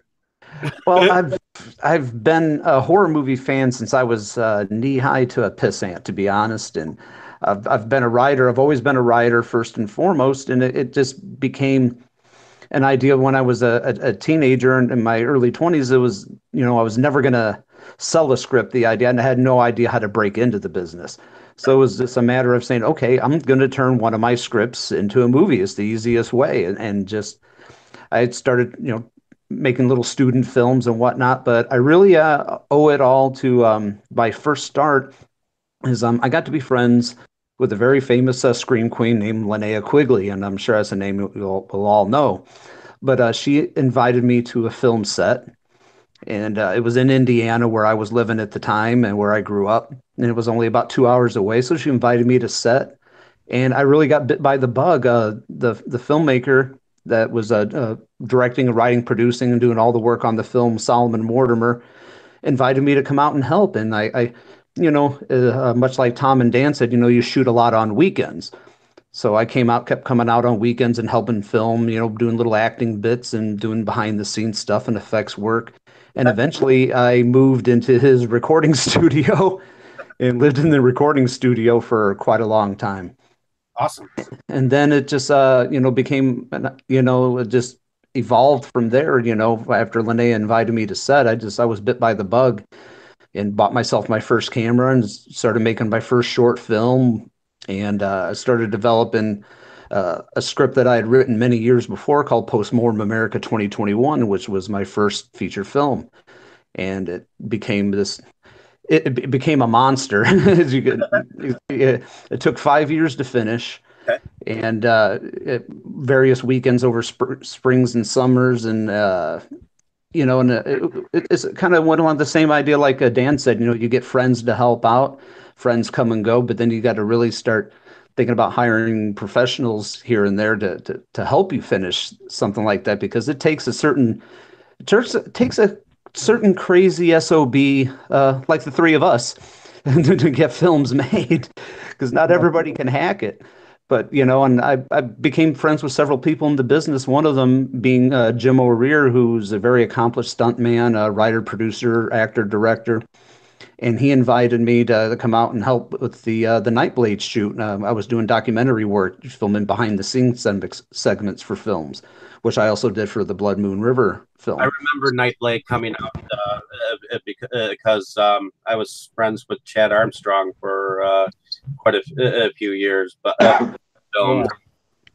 Well, I've been a horror movie fan since I was knee high to a pissant, to be honest. And I've been a writer. I've always been a writer first and foremost, and it just became an idea when I was a teenager in my early 20s. It was, I was never going to sell a script, the idea, and I had no idea how to break into the business. So it was just a matter of saying, okay, I'm going to turn one of my scripts into a movie. It's the easiest way. And just, I had started, making little student films and whatnot, but I really owe it all to my first start is I got to be friends with a very famous scream queen named Linnea Quigley, and I'm sure that's a name we'll all know. But she invited me to a film set, and it was in Indiana where I was living at the time and where I grew up, and it was only about 2 hours away. So she invited me to set, and I really got bit by the bug. The filmmaker that was directing, writing, producing, and doing all the work on the film, Solomon Mortimer, invited me to come out and help. And I much like Tom and Dan said, you shoot a lot on weekends. So I kept coming out on weekends and helping film, doing little acting bits and doing behind the scenes stuff and effects work. And eventually I moved into his recording studio and lived in the recording studio for quite a long time. Awesome. And then it just, became, it just evolved from there. After Linnea invited me to set, I was bit by the bug and bought myself my first camera and started making my first short film. And I started developing a script that I had written many years before called Postmortem America 2021, which was my first feature film. And it became it became a monster. As you could, it took 5 years to finish. Okay. And various weekends over springs and summers, and it's kind of went on the same idea like Dan said. You get friends to help out, friends come and go, but then you got to really start thinking about hiring professionals here and there to help you finish something like that, because it takes a certain crazy SOB like the three of us to get films made, because not everybody can hack it. But, and I became friends with several people in the business, one of them being Jim O'Rear, who's a very accomplished stuntman, a writer, producer, actor, director. And he invited me to come out and help with the Nightblade shoot. I was doing documentary work, filming behind the scenes segments for films, which I also did for the Blood Moon River film. I remember Nightblade coming out because I was friends with Chad Armstrong for quite a few years, but filmed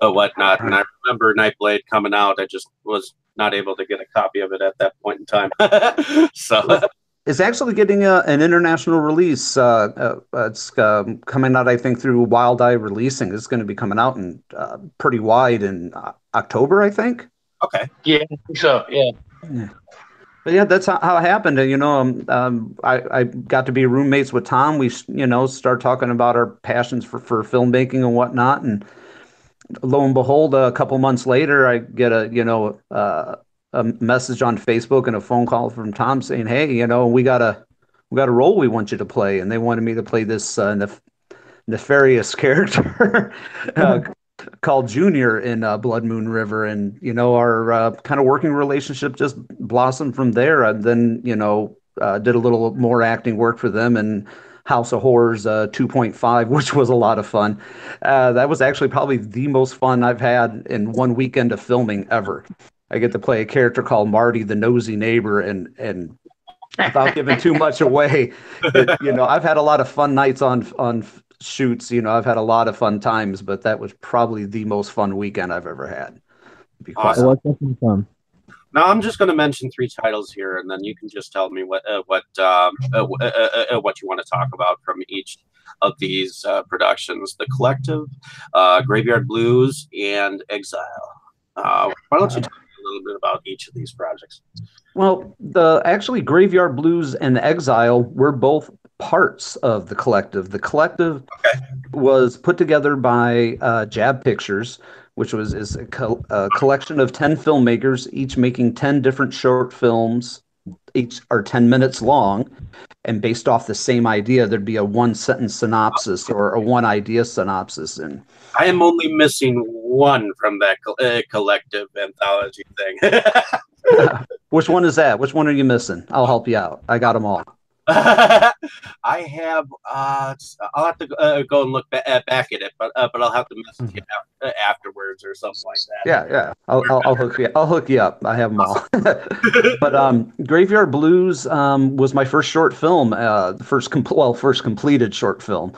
whatnot. And I remember Nightblade coming out. I just was not able to get a copy of it at that point in time. So it's actually getting an international release. It's coming out, I think, through Wild Eye Releasing. It's going to be coming out in pretty wide in October, I think. Okay. Yeah, I think so. Yeah. But yeah, that's how it happened. I got to be roommates with Tom. We, start talking about our passions for filmmaking and whatnot. And lo and behold, a couple months later, I get a message on Facebook and a phone call from Tom saying, "Hey, we got a role we want you to play," and they wanted me to play this nefarious character called Junior in Blood Moon River. And our kind of working relationship just blossomed from there. And then did a little more acting work for them in House of Horrors 2.5, which was a lot of fun. That was actually probably the most fun I've had in one weekend of filming ever. I get to play a character called Marty, the nosy neighbor, and without giving too much away, I've had a lot of fun nights on shoots. I've had a lot of fun times, but that was probably the most fun weekend I've ever had. Awesome. It was fun. Now I'm just going to mention 3 titles here, and then you can just tell me what you want to talk about from each of these productions: The Collective, Graveyard Blues, and Exile. Why don't you tell me a little bit about each of these projects? Well, actually Graveyard Blues and Exile were both parts of The Collective. The Collective was put together by Jab Pictures, which is a collection of 10 filmmakers, each making 10 different short films each are 10 minutes long, and based off the same idea, there'd be a one sentence synopsis or a one idea synopsis. And I am only missing one from that collective anthology thing. which one is that? Which one are you missing? I'll help you out. I got them all. I have. I'll have to go and look back at it, but I'll have to message you afterwards or something like that. Yeah. I'll hook you. I'll hook you up. I have them all. But Graveyard Blues was my first short film. First completed short film.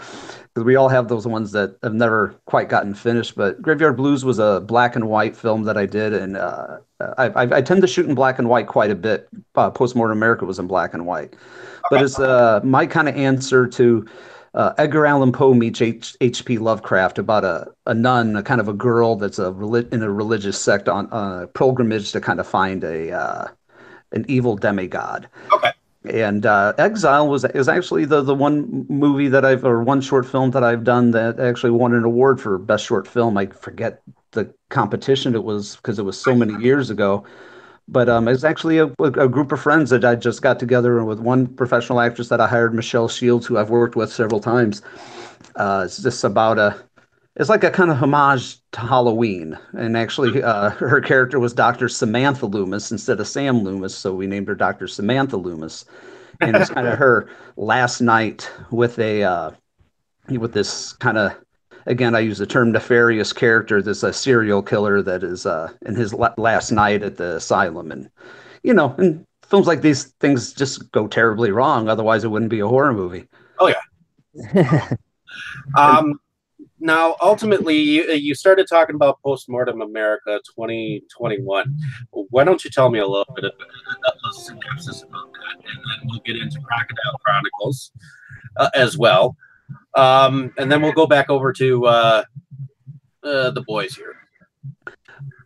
Because we all have those ones that have never quite gotten finished. But Graveyard Blues was a black and white film that I did, and I tend to shoot in black and white quite a bit. Postmortem America was in black and white. But it's my kind of answer to Edgar Allan Poe meets H.P. Lovecraft about a nun, a kind of a girl that's in a religious sect on a pilgrimage to kind of find an evil demigod. Okay. And Exile is actually the one movie one short film that I've done that actually won an award for best short film. I forget the competition it was because it was so many years ago. But it's actually a group of friends that I just got together with one professional actress that I hired, Michelle Shields, who I've worked with several times. It's just it's like a kind of homage to Halloween. And actually, her character was Dr. Samantha Loomis instead of Sam Loomis, so we named her Dr. Samantha Loomis. And it's kind of her last night with this kind of, again, I use the term nefarious character. This a serial killer that is in his last night at the asylum, and in films like these, things just go terribly wrong. Otherwise, it wouldn't be a horror movie. Oh yeah. Now, ultimately, you started talking about Postmortem America 2021. Why don't you tell me a little bit of a synopsis about that, and then we'll get into Crocodile Chronicles as well. And then we'll go back over to the boys here.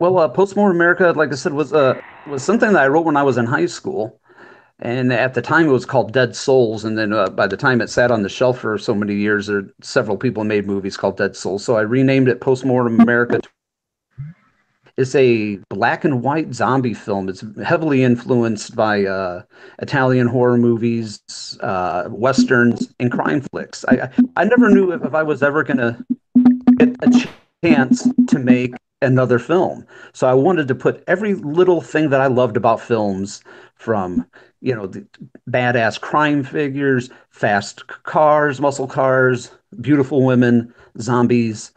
Well, Postmortem America, like I said, was something that I wrote when I was in high school, and at the time it was called Dead Souls. And then by the time it sat on the shelf for so many years, several people made movies called Dead Souls. So I renamed it Postmortem America. It's a black and white zombie film. It's heavily influenced by Italian horror movies, westerns, and crime flicks. I never knew if I was ever going to get a chance to make another film. So I wanted to put every little thing that I loved about films, from the badass crime figures, fast cars, muscle cars, beautiful women, zombies,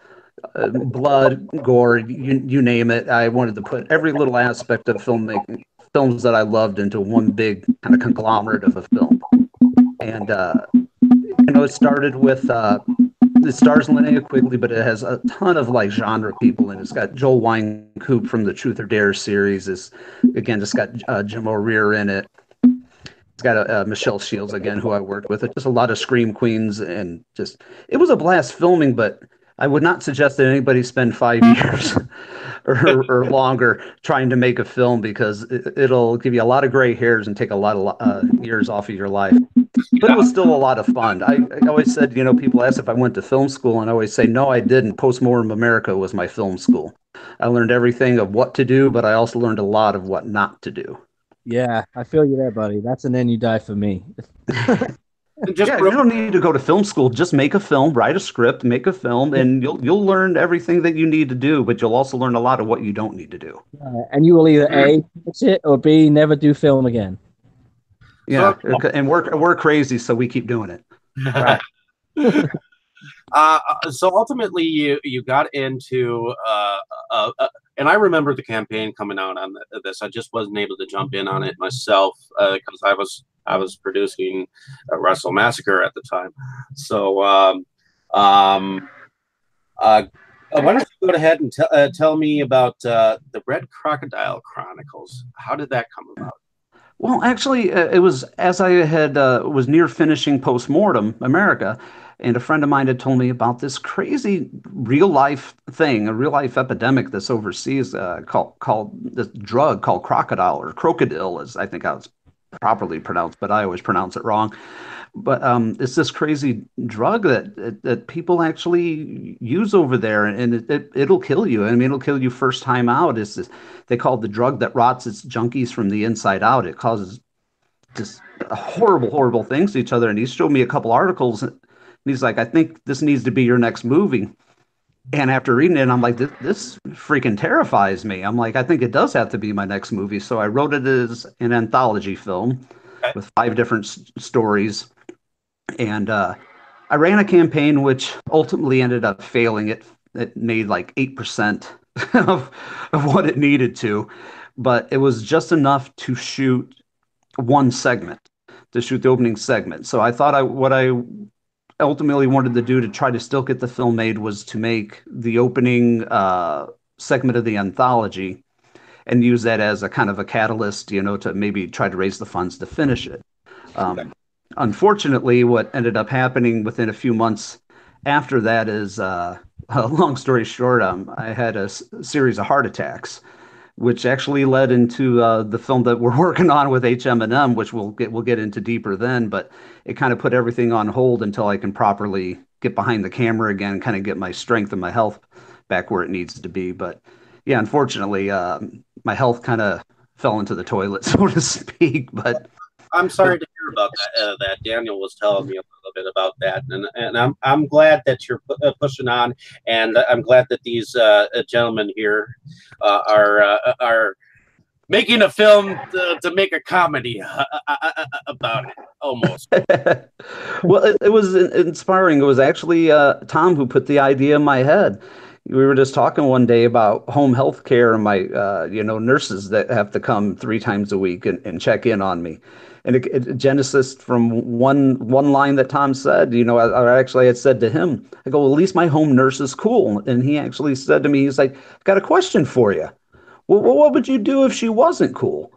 blood, gore, you name it. I wanted to put every little aspect of filmmaking, films that I loved, into one big kind of conglomerate of a film. And it started with it stars Linnea Quigley, but it has a ton of genre people in it. It's got Joel Wynkoop from the Truth or Dare series. It's got Jim O'Rear in it. It's got Michelle Shields again, who I worked with. It's just a lot of scream queens, and it was a blast filming. But I would not suggest that anybody spend 5 years or longer trying to make a film, because it'll give you a lot of gray hairs and take a lot of years off of your life. But it was still a lot of fun. I always said, people ask if I went to film school, and I always say, no, I didn't. Postmortem America was my film school. I learned everything of what to do, but I also learned a lot of what not to do. Yeah, I feel you there, buddy. That's an Then You Die for me. You don't need to go to film school. Just make a film, write a script, make a film, and you'll learn everything that you need to do, but you'll also learn a lot of what you don't need to do. And you will either A, fix it, or B, never do film again. Yeah, and we're crazy, so we keep doing it. Right. So ultimately, you got into, and I remember the campaign coming out on this. I just wasn't able to jump in on it myself because I was producing Wrestle Massacre at the time. So why don't you go ahead and tell me about the Red Crocodile Chronicles? How did that come about? Well, actually, it was as I had was near finishing Postmortem America, and a friend of mine had told me about this crazy real life thing, a real life epidemic that's overseas, called this drug called crocodile, as I think how it's properly pronounced, but I always pronounce it wrong. But it's this crazy drug that people actually use over there, and it'll kill you. I mean, it'll kill you first time out. They call it the drug that rots its junkies from the inside out. It causes just horrible, horrible things to each other. And he showed me a couple articles, and he's like, I think this needs to be your next movie. And after reading it, I'm like, this freaking terrifies me. I'm like, I think it does have to be my next movie. So I wrote it as an anthology film with 5 different stories. And I ran a campaign which ultimately ended up failing. It made like 8% of what it needed to, but it was just enough to shoot one segment, to shoot the opening segment. So I thought what I ultimately wanted to do to try to still get the film made was to make the opening segment of the anthology and use that as a kind of a catalyst, to maybe try to raise the funds to finish it. Unfortunately, what ended up happening within a few months after that is, long story short, I had a series of heart attacks, which actually led into the film that we're working on with HmmM, which we'll get into deeper then. But it kind of put everything on hold until I can properly get behind the camera again, kind of get my strength and my health back where it needs to be. But yeah, unfortunately, my health kind of fell into the toilet, so to speak. But I'm sorry to hear about that. That Daniel was telling me a little bit about that, and I'm glad that you're pushing on, and I'm glad that these gentlemen here are making a film to make a comedy about it, almost. Well, it was inspiring. It was actually Tom who put the idea in my head. We were just talking one day about home health care and my nurses that have to come 3 times a week and check in on me. And it genesis from one line that Tom said. I actually had said to him, I go, well, at least my home nurse is cool. And he actually said to me, he's like, I've got a question for you. Well, what would you do if she wasn't cool?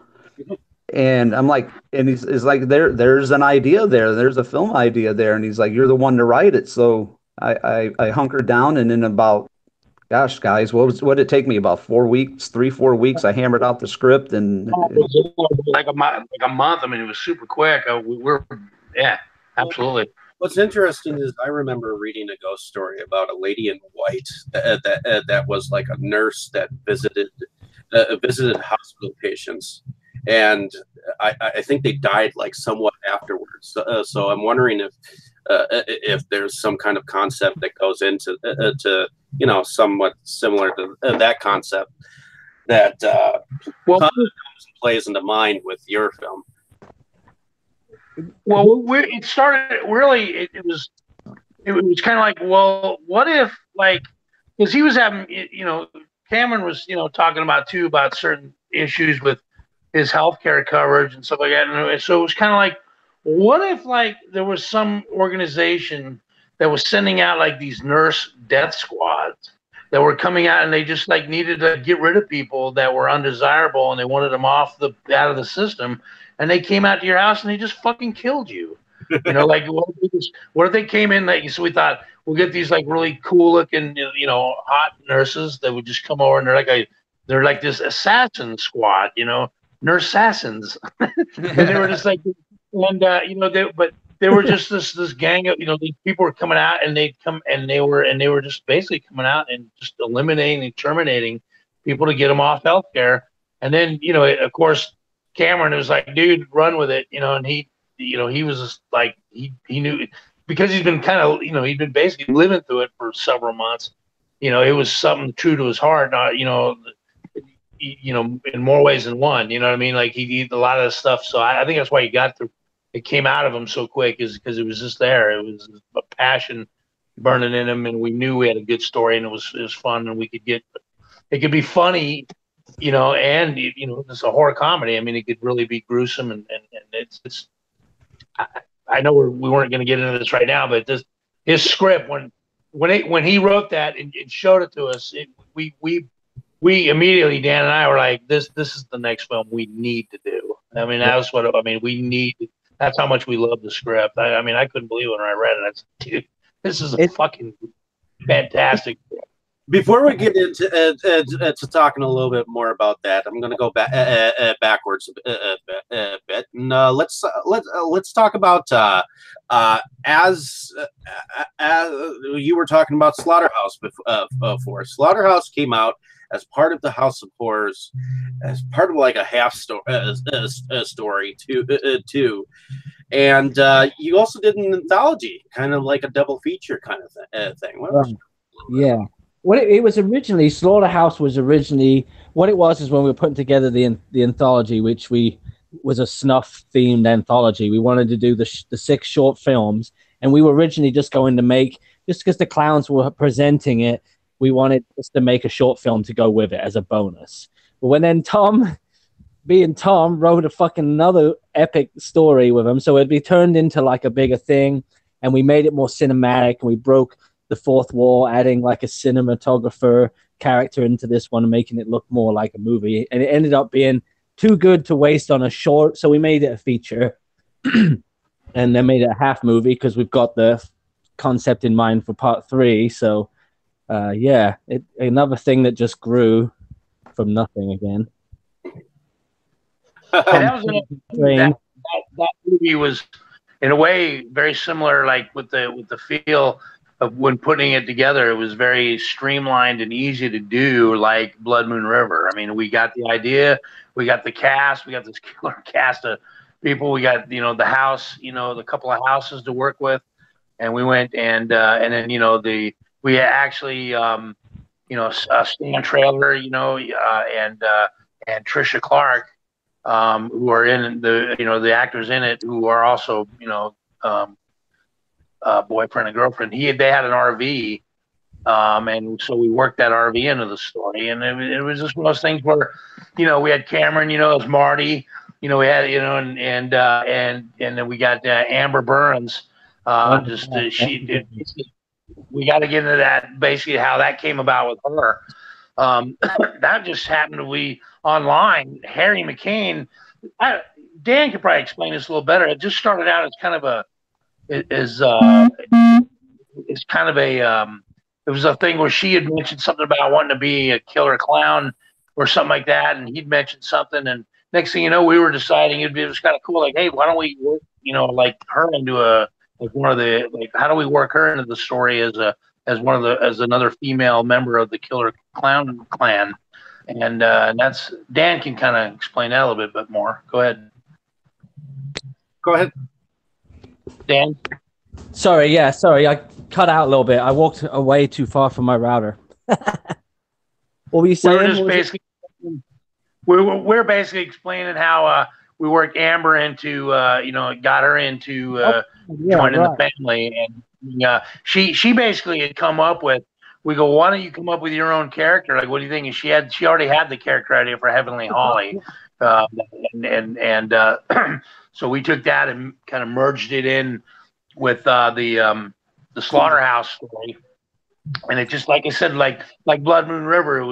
And I'm like, and he's like, there's an idea there. There's a film idea there. And he's like, you're the one to write it. So I hunkered down, and in about, gosh, guys, what did it take me? About 4 weeks, 4 weeks. I hammered out the script, and like a month. I mean, it was super quick. Yeah, absolutely. What's interesting is I remember reading a ghost story about a lady in white that was like a nurse that visited hospital patients, and I think they died like somewhat afterwards. So I'm wondering if there's some kind of concept that goes into somewhat similar to that concept that plays into mind with your film. Well, it started really. It was kind of like, well, what if, like, because he was having, Cameron was, talking about certain issues with his healthcare coverage and stuff like that. And so it was kind of like, what if, like, there was some organization that was sending out like these nurse death squads that were coming out, and they just like needed to get rid of people that were undesirable, and they wanted them out of the system, and they came out to your house and they just fucking killed you. Like what if they came in, like, so we thought we'll get these like really cool looking, hot nurses that would just come over, and they're like this assassin squad, nurse assassins. And they were just like, and they were just this gang of, these people were coming out, and they were just basically coming out and just eliminating and terminating people to get them off healthcare. And then, of course, Cameron was like, dude, run with it, and he was just like, he knew, because he's been kind of, he'd been basically living through it for several months. It was something true to his heart, in more ways than one. You know what I mean? Like, he did a lot of this stuff. So I think that's why it came out of him so quick, is because it was just there. It was a passion burning in him, and we knew we had a good story, and it was fun, and it could be funny, and it's a horror comedy. I mean, it could really be gruesome, and it's. I know we weren't going to get into this right now, but his script, when he wrote that and showed it to us, we immediately, Dan and I were like, this is the next film we need to do. I mean, we need. That's how much we love the script. I mean, I couldn't believe it when I read it. I said, dude, this is a fucking fantastic script. Before we get into to talking a little bit more about that, I'm going to go backwards a bit, and let's talk about as you were talking about Slaughterhouse before. Slaughterhouse came out as part of the House of Horrors, as part of like a half story, story too. And you also did an anthology, kind of like a double feature kind of thing. Yeah. What it was originally, Slaughterhouse was originally, what it was is when we were putting together the anthology, which was a snuff themed anthology. We wanted to do the 6 short films, and we were originally just going to make, just because the clowns were presenting it, we wanted just to make a short film to go with it as a bonus. But when then Tom wrote a fucking another epic story with him, so it'd be turned into like a bigger thing, and we made it more cinematic, and we broke the fourth wall, adding like a cinematographer character into this one, making it look more like a movie. And it ended up being too good to waste on a short, so we made it a feature, and then made it a half movie because we've got the concept in mind for part 3. So, another thing that just grew from nothing again. that movie was, in a way, very similar, like with the feel of when putting it together. It was very streamlined and easy to do, like Blood Moon River. I mean, we got the idea, we got the cast, we got this killer cast of people, we got the house, the couple of houses to work with, and we went and then we actually Stan Trailer, and Trisha Clark, who are in the actors in it, who are also boyfriend and girlfriend. They had an RV, and so we worked that RV into the story, and it was just one of those things where, we had Cameron, as Marty, we had, and then we got Amber Burns. We got to get into that, basically how that came about with her. That just happened to be online. Harry McCain, Dan could probably explain this a little better. It just started out as kind of it was a thing where she had mentioned something about wanting to be a killer clown or something like that, and he'd mentioned something, and next thing you know, we were deciding it was kind of cool, like, hey, why don't we work, like her into how do we work her into the story as another female member of the killer clown clan, and that's, Dan can kind of explain that a little bit more. Go ahead, Dan. Sorry, I cut out a little bit. I walked away too far from my router. What were you saying? We're basically explaining how we worked Amber into, got her into joining the family, and she basically had come up with. We go, why don't you come up with your own character? Like, what do you think? And she already had the character idea for Heavenly Holly, and so we took that and kind of merged it in with the Slaughterhouse story, and it just, like I said, like Blood Moon River, it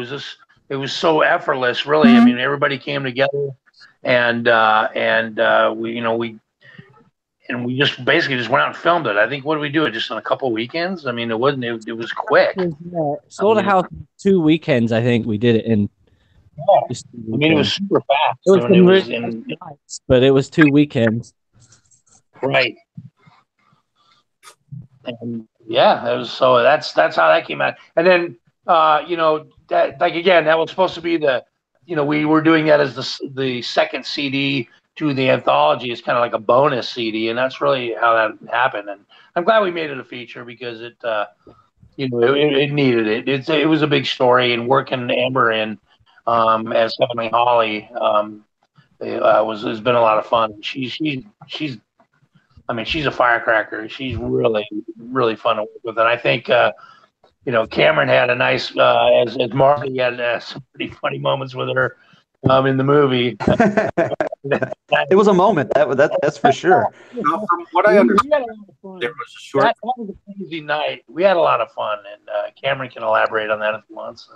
was so effortless, really. I mean, everybody came together, and we just basically just went out and filmed it. I think, what did we do it just in a couple of weekends? I mean, it wasn't. It was quick. Slaughterhouse, 2 weekends. I think we did it in. Yeah. I mean, it was super fast. But it was 2 weekends. Right. And yeah, it was, so that's how that came out. And then that, like, again, that was supposed to be we were doing that as the second CD to the anthology. It's kind of like a bonus CD, and that's really how that happened. And I'm glad we made it a feature because it needed it. It was a big story, and working Amber in as Heavenly Holly has been a lot of fun. She's a firecracker. She's really, really fun to work with. And I think, Cameron had a nice, as Marty had some pretty funny moments with her in the movie. It was a moment, that's for sure. From what I understand, there was a short. That was a crazy night. We had a lot of fun, and Cameron can elaborate on that if he wants.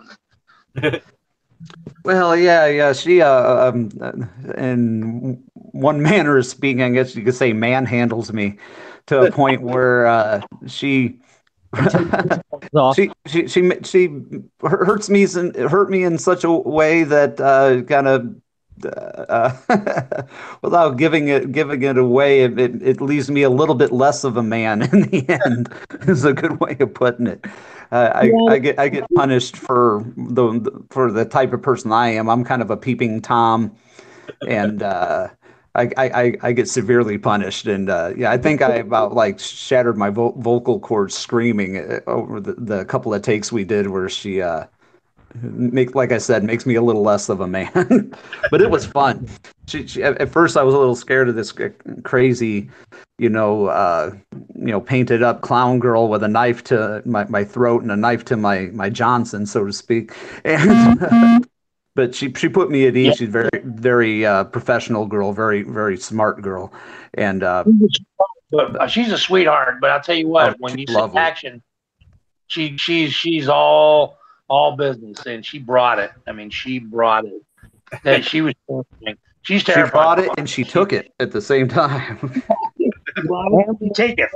Well, yeah. She, in one manner of speaking, I guess you could say, manhandles me to a point where she hurt me in such a way that kind of without giving it away, it leaves me a little bit less of a man in the end. Is a good way of putting it. I get punished for the type of person I am. I'm kind of a peeping Tom, and I get severely punished. And yeah, I think I about like shattered my vocal cords screaming over the couple of takes we did where she like I said, makes me a little less of a man. But it was fun. At first I was a little scared of this crazy, painted up clown girl with a knife to my throat and a knife to my Johnson, so to speak. And but she put me at ease. Yeah. She's very very professional girl, very very smart girl, and But she's a sweetheart. But I'll tell you what, when you see lovely. action, she's all business, and she brought it. I mean, she brought it. And she was terrifying. She's She terrifying. brought it and she took it at the same time. Take it.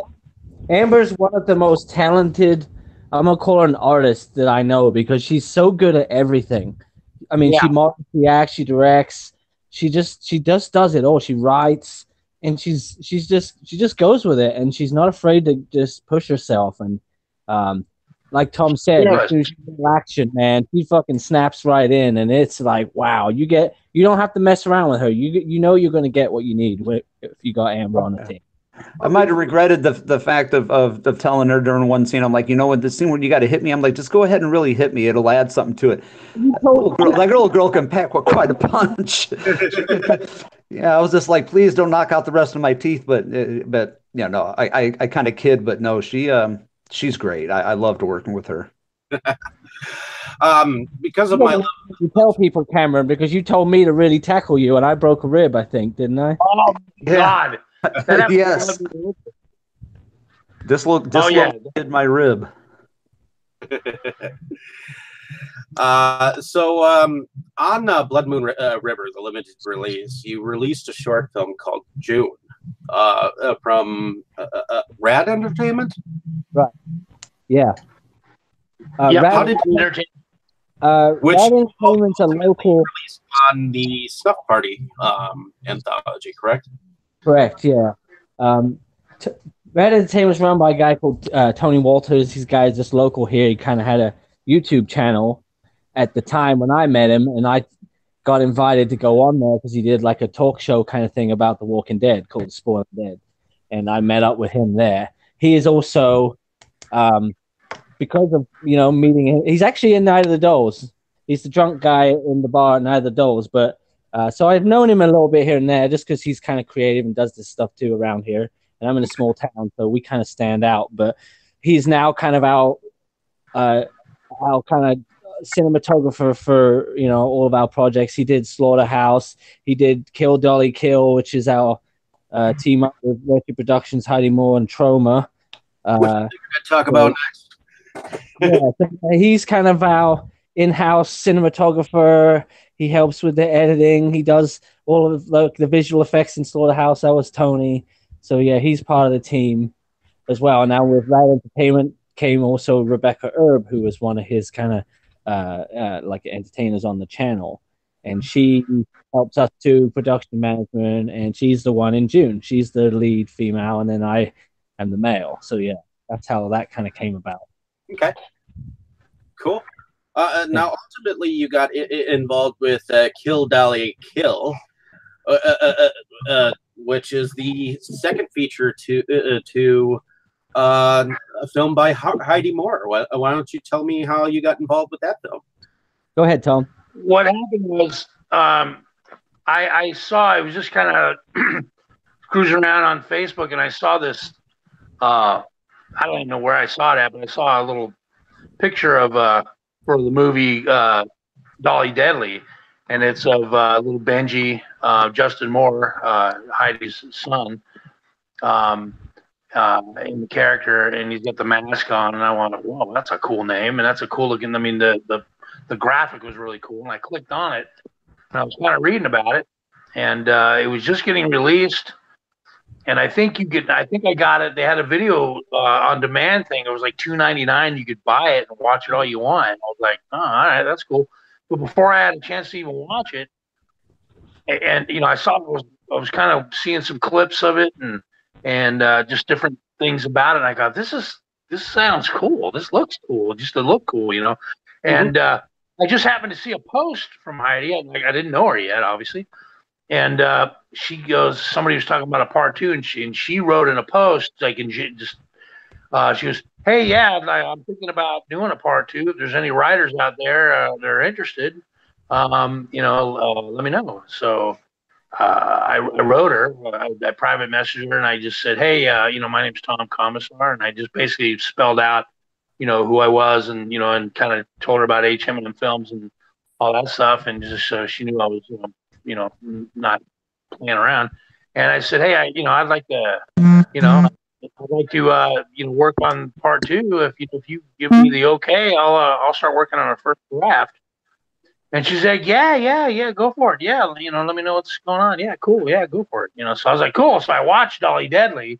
Amber's one of the most talented, I'm gonna call her an artist that I know because she's so good at everything. I mean, she models, she acts, she directs, she just does it all. She writes, and she just goes with it, and she's not afraid to just push herself. And like Tom said, as soon as she gets action, man, she fucking snaps right in, and it's like, wow, you don't have to mess around with her. You know you're gonna get what you need if you got Amber on the team. I might have regretted the fact of telling her during one scene. I'm like, you know what, the scene where you got to hit me, I'm like, just go ahead and really hit me. It'll add something to it. That little girl can pack quite a punch. Yeah, I was just like, please don't knock out the rest of my teeth. But no, I kind of kid, but no, she's great. I loved working with her. Because of my you tell people, Cameron, because you told me to really tackle you, and I broke a rib, I think, didn't I? Oh God. Yes. This did my rib. On Blood Moon River, the limited release, you released a short film called June from Rad Entertainment. Right. Yeah. How did Entertainment? Which Rad Entertainment's a local released on the Snuff Party anthology, correct? Correct. Yeah. Red Entertainment was run by a guy called Tony Walters. These guys just local here. He kind of had a YouTube channel at the time when I met him, and I got invited to go on there because he did like a talk show kind of thing about The Walking Dead called The Spoiled Dead, and I met up with him there. He is also, because of meeting him, he's actually in Night of the Dolls. He's the drunk guy in the bar at Night of the Dolls, but so I've known him a little bit here and there just because he's kind of creative and does this stuff too around here. And I'm in a small town, so we kind of stand out. But he's now kind of our kind of cinematographer for all of our projects. He did Slaughterhouse. He did Kill Dolly Kill, which is our team up with Retro Productions, Heidi Moore, and Trauma. Which we're going to talk about next. Yeah, so he's kind of our in-house cinematographer. He helps with the editing. He does all of the visual effects in Slaughterhouse. That was Tony. So yeah, he's part of the team as well. And now with Rad Entertainment came also Rebecca Erb, who was one of his kind of like entertainers on the channel, and she helps us do production management. And she's the one in June. She's the lead female, and then I am the male. So yeah, that's how that kind of came about. Okay, cool. Now, ultimately, you got involved with Kill Dolly Kill, which is the second feature to a film by Heidi Moore. Why don't you tell me how you got involved with that film? Go ahead, Tom. What happened was I saw, I was just kind of cruising around on Facebook, and I saw this. I don't even know where I saw it at, but I saw a little picture of for the movie Dolly Deadly, and it's of little Benji, Justin Moore, Heidi's son, in the character, and he's got the mask on, and I went, whoa, that's a cool name, and that's a cool looking. I mean, the graphic was really cool, and I clicked on it, and I was kind of reading about it, and it was just getting released. And I think I got it. They had a video on demand thing. It was like $2.99. You could buy it and watch it all you want. I was like, oh, all right, that's cool. But before I had a chance to even watch it, and I saw I was kind of seeing some clips of it and just different things about it. And I thought, this sounds cool. This looks cool, just to look cool, And I just happened to see a post from Heidi. I didn't know her yet, obviously. And she goes, somebody was talking about a part two, and she wrote in a post like, she goes, hey, yeah, I'm thinking about doing a part two. If there's any writers out there that are interested, let me know. So I wrote her, I private messaged her, and I just said, hey, my name's Tom Commissar, and I just basically spelled out, who I was, and and kind of told her about HmmM Films and all that stuff, and just so she knew I was, not playing around. And I said, hey, I'd like to, I'd like to, work on part two. If you give me the okay, I'll start working on a first draft. And she's like, yeah, go for it. Yeah, let me know what's going on. Yeah, cool. Yeah, go for it. So I was like, cool. So I watched Dolly Deadly,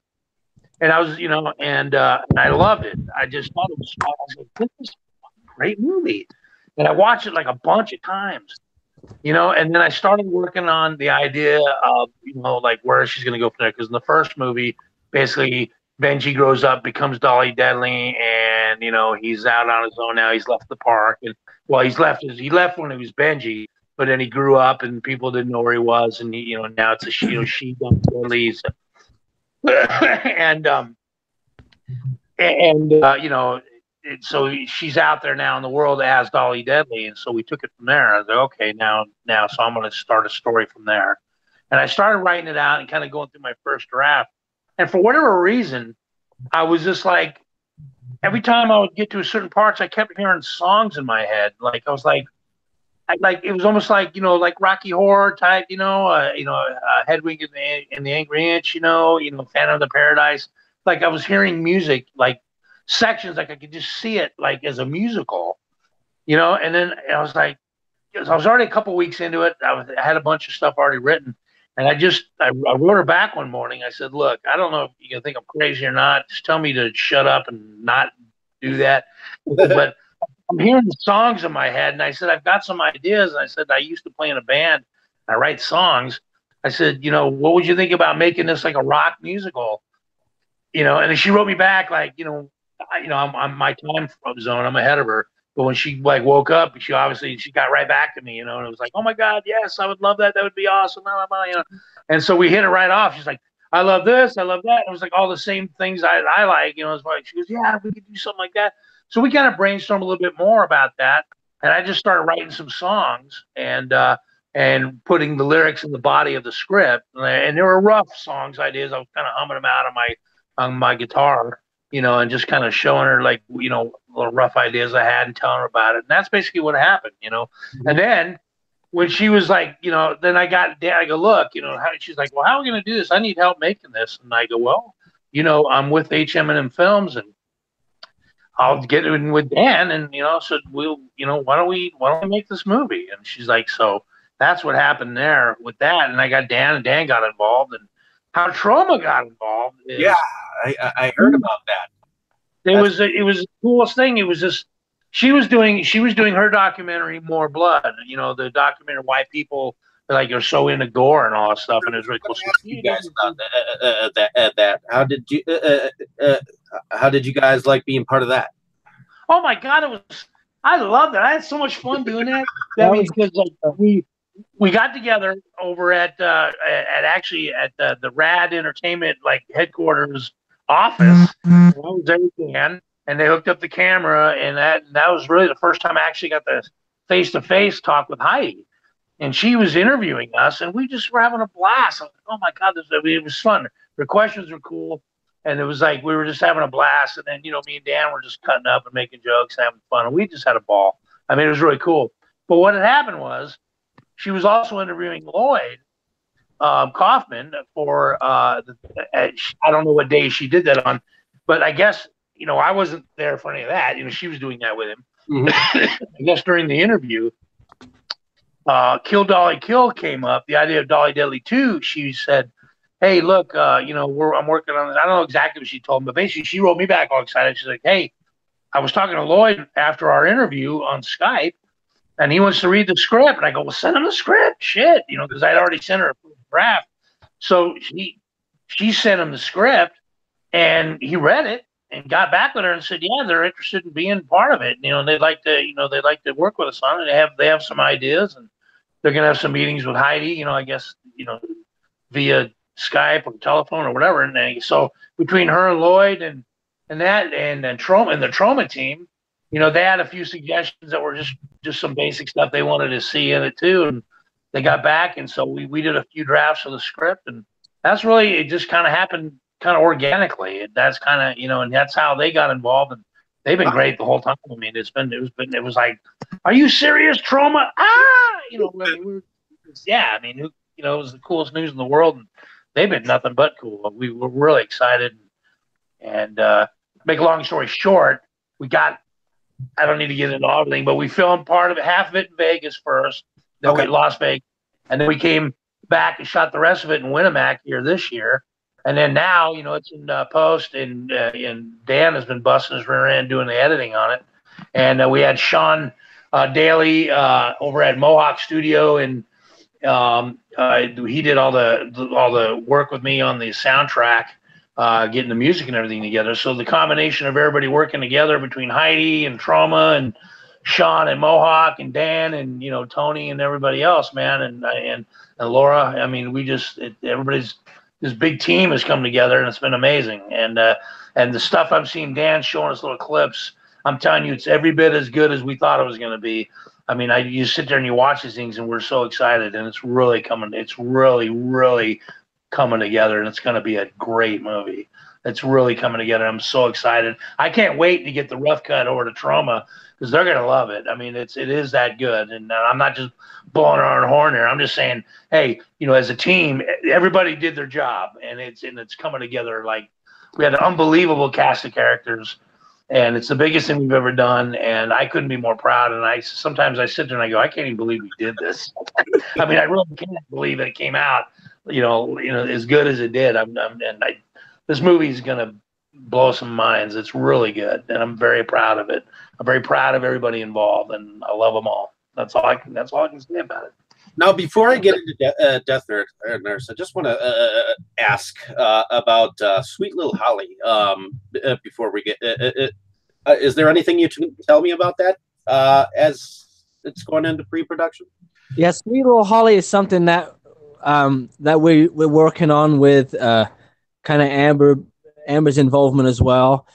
and I was, and I loved it. I just thought it was, I was like, this is a great movie. And I watched it like a bunch of times, and then I started working on the idea of, like where she's going to go from there. Because in the first movie, basically, Benji grows up, becomes Dolly Deadly, and he's out on his own now. He's left the park, and well, he left when he was Benji, but then he grew up, and people didn't know where he was, and now it's a she Deadly, and so she's out there now in the world as Dolly Deadly, and so we took it from there. I was like, okay, now, so I'm going to start a story from there, and I started writing it out and kind of going through my first draft, and for whatever reason, I was just like, every time I would get to a certain parts, I kept hearing songs in my head. Like I was like, it was almost like like Rocky Horror type, Hedwig and the Angry Inch, Phantom of the Paradise. Like I was hearing music, like sections, like I could just see it, like as a musical, And then I was like, I was already a couple weeks into it. I had a bunch of stuff already written, and I wrote her back one morning. I said, look, I don't know if you think I'm crazy or not. Just tell me to shut up and not do that. But I'm hearing the songs in my head, and I said, I've got some ideas. And I said, I used to play in a band. I write songs. I said, what would you think about making this like a rock musical? And then she wrote me back like, I'm my time zone. I'm ahead of her. But when she like woke up, she got right back to me, and it was like, oh my God, yes, I would love that. That would be awesome. And so we hit it right off. She's like, I love this, I love that. And it was like all the same things I like, It's like, she goes, yeah, we could do something like that. So we kind of brainstormed a little bit more about that, and I just started writing some songs and putting the lyrics in the body of the script. And they were rough songs ideas. I was kind of humming them out on my guitar, and just kind of showing her like, little rough ideas I had and telling her about it. And that's basically what happened, Mm-hmm. And then when she was like, then I go, look, she's like, well, how are we going to do this? I need help making this. And I go, well, I'm with HmmM Films, and I'll get in with Dan, and so we'll, why don't we make this movie? And she's like, so that's what happened there with that. And I got Dan, and Dan got involved, and how Trauma got involved. I heard about that. It was the coolest thing. It was just she was doing her documentary, More Blood. The documentary why people like are so into gore and all that stuff, and it was really cool. You guys about that. How did you guys like being part of that? Oh my God, I loved it. I had so much fun doing that. Because like, we got together over at the Rad Entertainment like headquarters office. I was there, and they hooked up the camera, and that was really the first time I actually got the face-to-face talk with Heidi. And she was interviewing us, and we just were having a blast. I was like, oh my God, it was fun. Her questions were cool, and it was like we were just having a blast. And then, me and Dan were just cutting up and making jokes, having fun, and we just had a ball. I mean, it was really cool. But what had happened was she was also interviewing Lloyd Kaufman for I don't know what day she did that on, but I guess I wasn't there for any of that. She was doing that with him. Mm-hmm. I guess during the interview, Kill Dolly Kill came up. The idea of Dolly Deadly 2. She said, "Hey, look, I'm working on this." I don't know exactly what she told me, but basically she wrote me back all excited. She's like, "Hey, I was talking to Lloyd after our interview on Skype." and he wants to read the script. And I go, well, send him the script, shit, because I'd already sent her a draft. So she sent him the script, and he read it and got back with her and said, yeah, they're interested in being part of it. They'd like to work with us on it. They have some ideas, and they're gonna have some meetings with Heidi. I guess via Skype or telephone or whatever. And so between her and Lloyd and that and Troma and the Troma team, they had a few suggestions that were just some basic stuff they wanted to see in it too. And they got back, and so we did a few drafts of the script, and that's really, it just kind of happened kind of organically. That's kind of, and that's how they got involved, and they've been great the whole time. I mean, it was like, are you serious, Troma? It was the coolest news in the world, and they've been nothing but cool. We were really excited, and make a long story short, I don't need to get into everything, but we filmed part of it, half of it in Vegas first, then we Las Vegas, and then we came back and shot the rest of it in Winnemac here this year. And then now, it's in post, and Dan has been busting his rear end doing the editing on it. And we had Sean Daly over at Mohawk Studio, and he did all the work with me on the soundtrack, getting the music and everything together. So the combination of everybody working together between Heidi and Troma and Sean and Mohawk and Dan and Tony and everybody else, man, and Laura. I mean, this big team has come together, and it's been amazing. And the stuff I'm seeing Dan showing us little clips, I'm telling you, it's every bit as good as we thought it was going to be. I mean, you sit there and you watch these things, and we're so excited, and it's really coming. It's really, really coming together, and it's going to be a great movie. It's really coming together. I'm so excited. I can't wait to get the rough cut over to Troma, because they're going to love it. I mean, it is that good. And I'm not just blowing our own horn here. I'm just saying, hey, as a team, everybody did their job, and it's coming together. Like, we had an unbelievable cast of characters, and it's the biggest thing we've ever done. And I couldn't be more proud. And sometimes I sit there and I go, I can't even believe we did this. I mean, I really can't believe it came out, as good as it did. This movie is going to blow some minds. It's really good, and I'm very proud of it. I'm very proud of everybody involved, and I love them all. That's all I can say about it. Now, before I get into Death Nurse, I just want to ask about Sweet Little Holly. Before we get, is there anything you can tell me about that as it's going into pre-production? Yeah, Sweet Little Holly is something that we're working on with kind of Amber's involvement as well.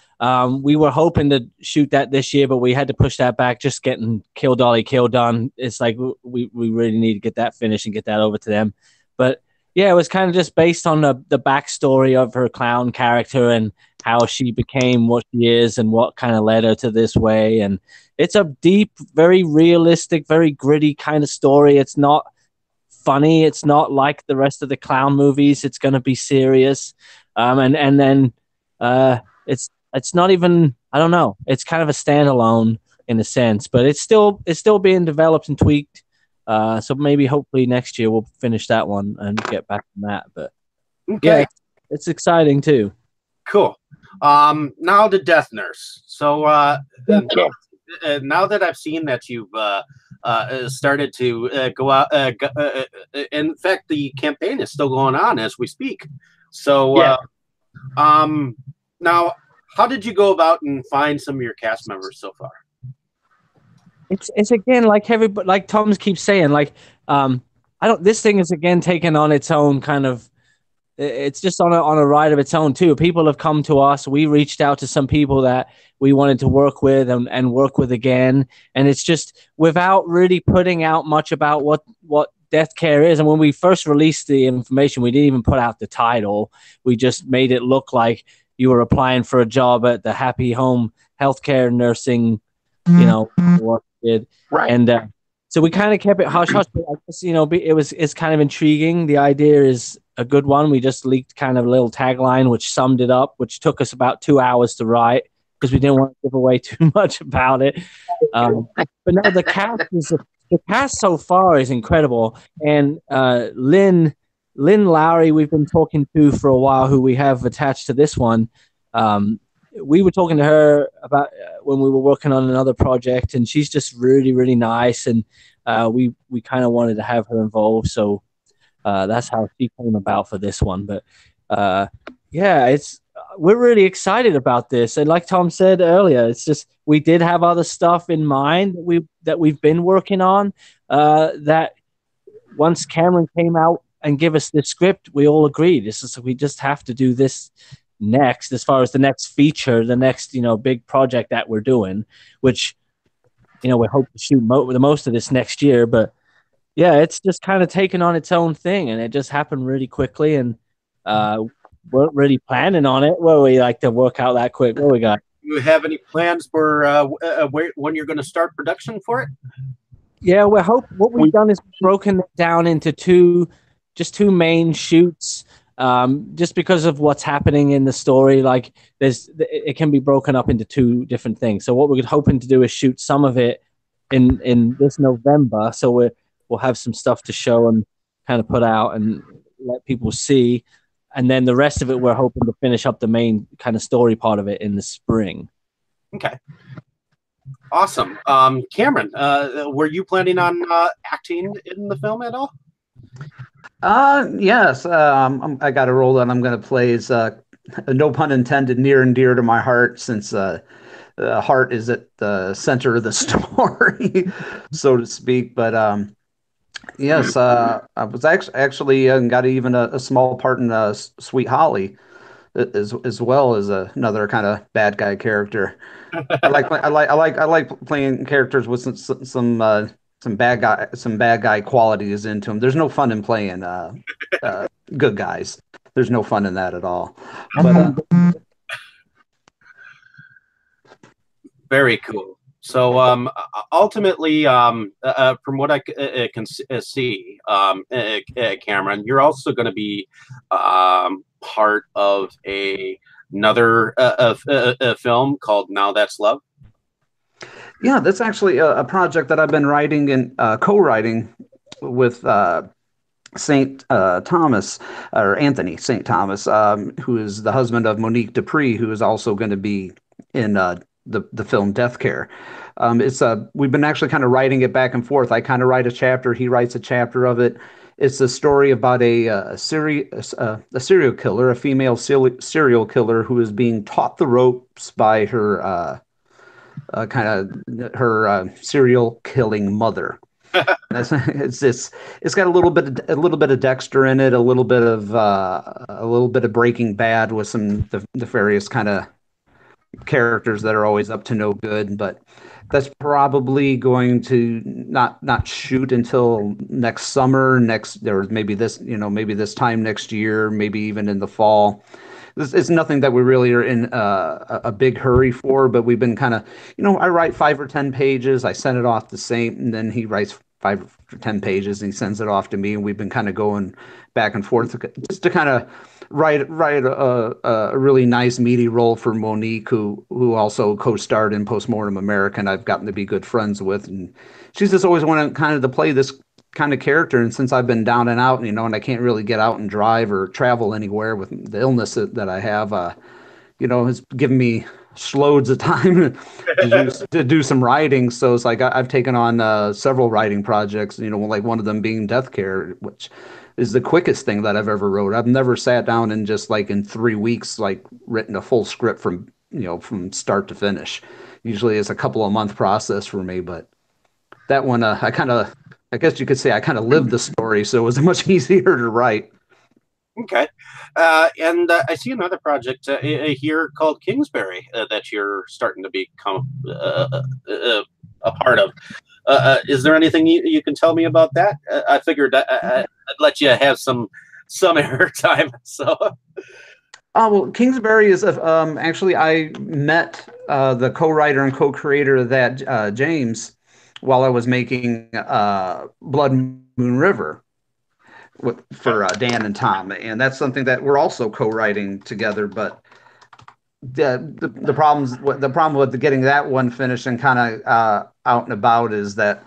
We were hoping to shoot that this year, but we had to push that back. Just getting Kill Dolly Kill done. It's like we really need to get that finished and get that over to them. But yeah, it was kind of just based on the backstory of her clown character and how she became what she is and what kind of led her to this way. And it's a deep, very realistic, very gritty kind of story. It's not funny. It's not like the rest of the clown movies. It's going to be serious. And then it's not even, I don't know. It's kind of a standalone in a sense, but it's still being developed and tweaked. So maybe hopefully next year we'll finish that one and get back on that. But okay. Yeah, it's exciting too. Cool. Now the Death Nurse. So now that I've seen that you've started to go out, in fact, the campaign is still going on as we speak. So now, how did you go about and find some of your cast members so far? It's again like Tom keeps saying, this thing is again taken on its own kind of. It's just on a ride of its own too. People have come to us. We reached out to some people that we wanted to work with and work with again. And it's just without really putting out much about what Death Care is. And when we first released the information, we didn't even put out the title. We just made it look like you were applying for a job at the Happy Home Healthcare Nursing, what we did. Right. And so we kind of kept it hush hush. But I guess, it's kind of intriguing. The idea is a good one. We just leaked kind of a little tagline which summed it up, which took us about 2 hours to write because we didn't want to give away too much about it. But no, the cast so far is incredible. And Lynn Lowry, we've been talking to for a while, who we have attached to this one, we were talking to her about when we were working on another project, and she's just really, really nice, and we kind of wanted to have her involved, so that's how she came about for this one. But yeah, it's we're really excited about this, and like Tom said earlier, it's just we did have other stuff in mind that we've been working on. That once Cameron came out and give us the script, we all agreed we just have to do this next, as far as the next feature, the next big project that we're doing, which we hope to shoot the most of this next year. But yeah, it's just kind of taken on its own thing, and it just happened really quickly, and weren't really planning on it. Well, we like to work out that quick. What we got? Do you have any plans for when you're going to start production for it? Yeah, what we've done is broken it down into two main shoots. Just because of what's happening in the story, like it can be broken up into two different things. So what we're hoping to do is shoot some of it in this November. So we'll have some stuff to show and kind of put out and let people see. And then the rest of it, we're hoping to finish up the main kind of story part of it in the spring. Okay. Awesome. Cameron, were you planning on acting in the film at all? Yes. I got a role that I'm going to play is no pun intended, near and dear to my heart, since heart is at the center of the story, so to speak. But yes, I was actually got even a small part in Sweet Holly, as well as another kind of bad guy character. I like playing characters with some bad guy qualities into them. There's no fun in playing good guys. There's no fun in that at all. But very cool. So ultimately, from what I can see, Cameron, you're also going to be part of another film called Now That's Love. Yeah, that's actually a project that I've been writing and co-writing with St. Thomas, or Anthony St. Thomas, who is the husband of Monique Dupree, who is also going to be in the film Death Care. We've been actually kind of writing it back and forth. I kind of write a chapter, he writes a chapter of it. It's a story about a serial killer, a female serial killer who is being taught the ropes by her serial killing mother. It's got a little bit of Dexter in it, a little bit of Breaking Bad with some nefarious kind of characters that are always up to no good. But that's probably going to not shoot until next summer, maybe this time next year, maybe even in the fall. It's nothing that we really are in a big hurry for, but we've been kind of, I write 5 or 10 pages, I send it off to Saint, and then he writes 5 or 10 pages and he sends it off to me, and we've been kind of going back and forth just to kind of write a really nice meaty role for Monique, who also co-starred in Postmortem America, and I've gotten to be good friends with, and she's just always wanted kind of to play this kind of character. And since I've been down and out, and I can't really get out and drive or travel anywhere with the illness that I have, has given me loads of time to do some writing. So it's like I've taken on several writing projects, like one of them being Death Care, which is the quickest thing that I've ever wrote. I've never sat down and just like in 3 weeks, like written a full script from start to finish. Usually it's a couple of month process for me, but that one, I guess you could say I kind of lived the story, so it was much easier to write. Okay. And I see another project here called Kingsbury that you're starting to become a part of. Is there anything you can tell me about that? I figured I'd let you have some airtime. So. Well, Kingsbury is actually I met the co-writer and co-creator of that, James, while I was making Blood Moon River for Dan and Tom, and that's something that we're also co-writing together. But the problem with getting that one finished and kind of out and about is that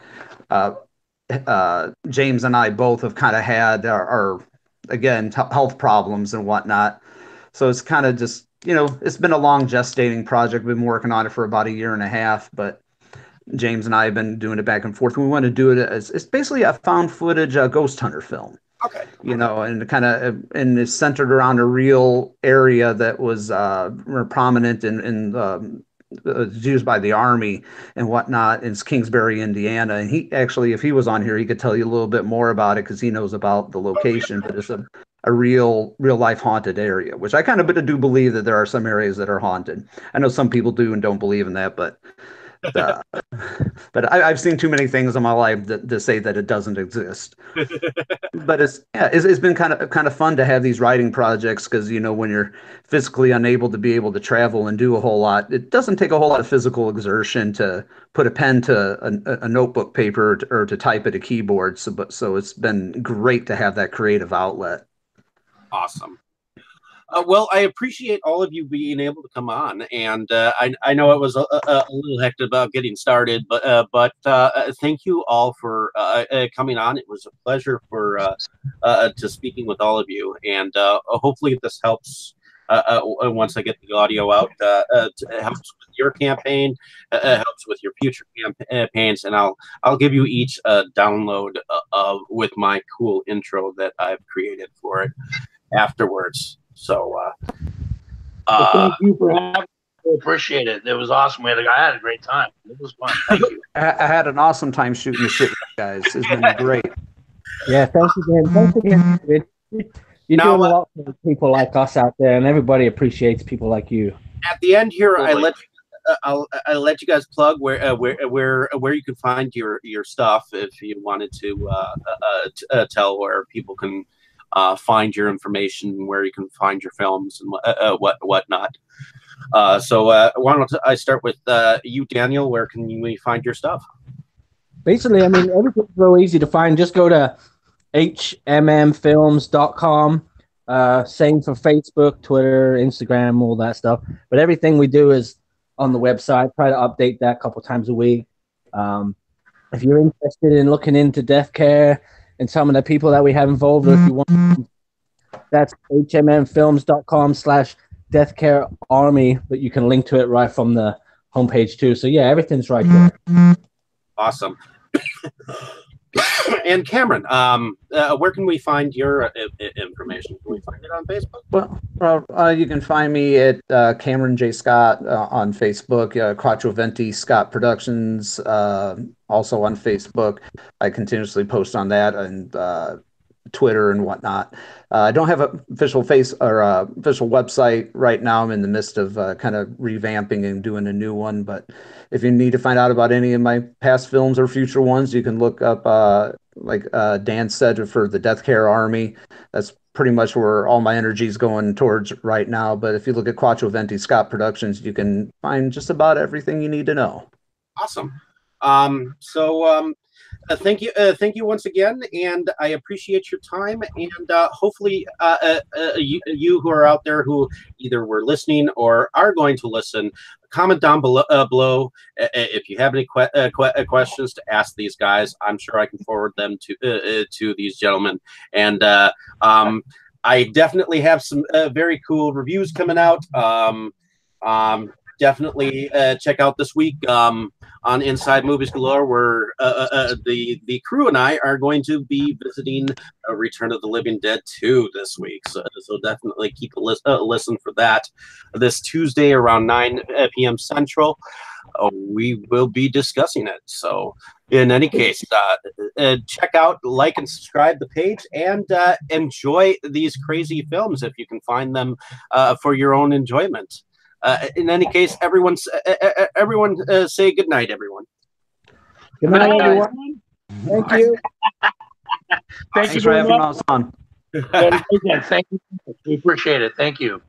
James and I both have kind of had our again health problems and whatnot. So it's kind of just it's been a long gestating project. We've been working on it for about a year and a half, but James and I have been doing it back and forth. We want to do it as it's basically a found footage ghost hunter film. Okay. And it's centered around a real area that was prominent in used by the Army and whatnot in Kingsbury, Indiana. And he actually, if he was on here, he could tell you a little bit more about it because he knows about the location. But it's a real life haunted area, which I kind of do believe that there are some areas that are haunted. I know some people do and don't believe in that, but I've seen too many things in my life to say that it doesn't exist. But it's been kind of fun to have these writing projects because when you're physically unable to be able to travel and do a whole lot, it doesn't take a whole lot of physical exertion to put a pen to a notebook paper or to type at a keyboard. So it's been great to have that creative outlet. Awesome. Well, I appreciate all of you being able to come on, and I know it was a little hectic about getting started, but thank you all for coming on. It was a pleasure to speaking with all of you, and hopefully this helps. Once I get the audio out, it helps with your campaign, helps with your future campaigns, and I'll give you each a download with my cool intro that I've created for it afterwards. So, thank you for having me. I appreciate it. It was awesome. I had a great time. It was fun. Thank you. I had an awesome time shooting the shit with you guys. It's been great. Yeah, thanks again. Thanks again. You're doing a lot for people like us out there, and everybody appreciates people like you. At the end here, I'll let you guys plug where you can find your stuff if you wanted to tell where people can find your information, where you can find your films and whatnot. So why don't I start with you, Daniel? Where can we find your stuff? Basically, everything's real easy to find. Just go to HmmFilms.com. Same for Facebook, Twitter, Instagram, all that stuff. But everything we do is on the website. Try to update that a couple times a week. If you're interested in looking into death care and some of the people that we have involved, if you want, that's HmmFilms.com/deathcarearmy, but you can link to it right from the homepage too. So yeah, everything's right there. Awesome. And Cameron, where can we find your information? Can we find it on Facebook? Well, you can find me at Cameron J. Scott on Facebook, Quattro Venti Scott Productions, also on Facebook. I continuously post on that and Twitter and whatnot. I don't have an official official website right now. I'm in the midst of kind of revamping and doing a new one. But if you need to find out about any of my past films or future ones, you can look up, like Dan said, for the Death Care Army. That's pretty much where all my energy is going towards right now. But if you look at Quattro Venti Scott Productions, you can find just about everything you need to know. Awesome. Thank you once again, and I appreciate your time. And hopefully, you who are out there who either were listening or are going to listen, comment down below if you have any questions to ask these guys. I'm sure I can forward them to these gentlemen. And I definitely have some very cool reviews coming out. Definitely check out this week on Inside Movies Galore, where the crew and I are going to be visiting Return of the Living Dead 2 this week. So definitely keep a listen for that. This Tuesday around 9 p.m. Central, we will be discussing it. So in any case, check out, like, and subscribe the page, and enjoy these crazy films if you can find them for your own enjoyment. In any case, everyone say good night, everyone. Good night, everyone. Thank you. Thanks for having us on. Thank you. We appreciate it. Thank you.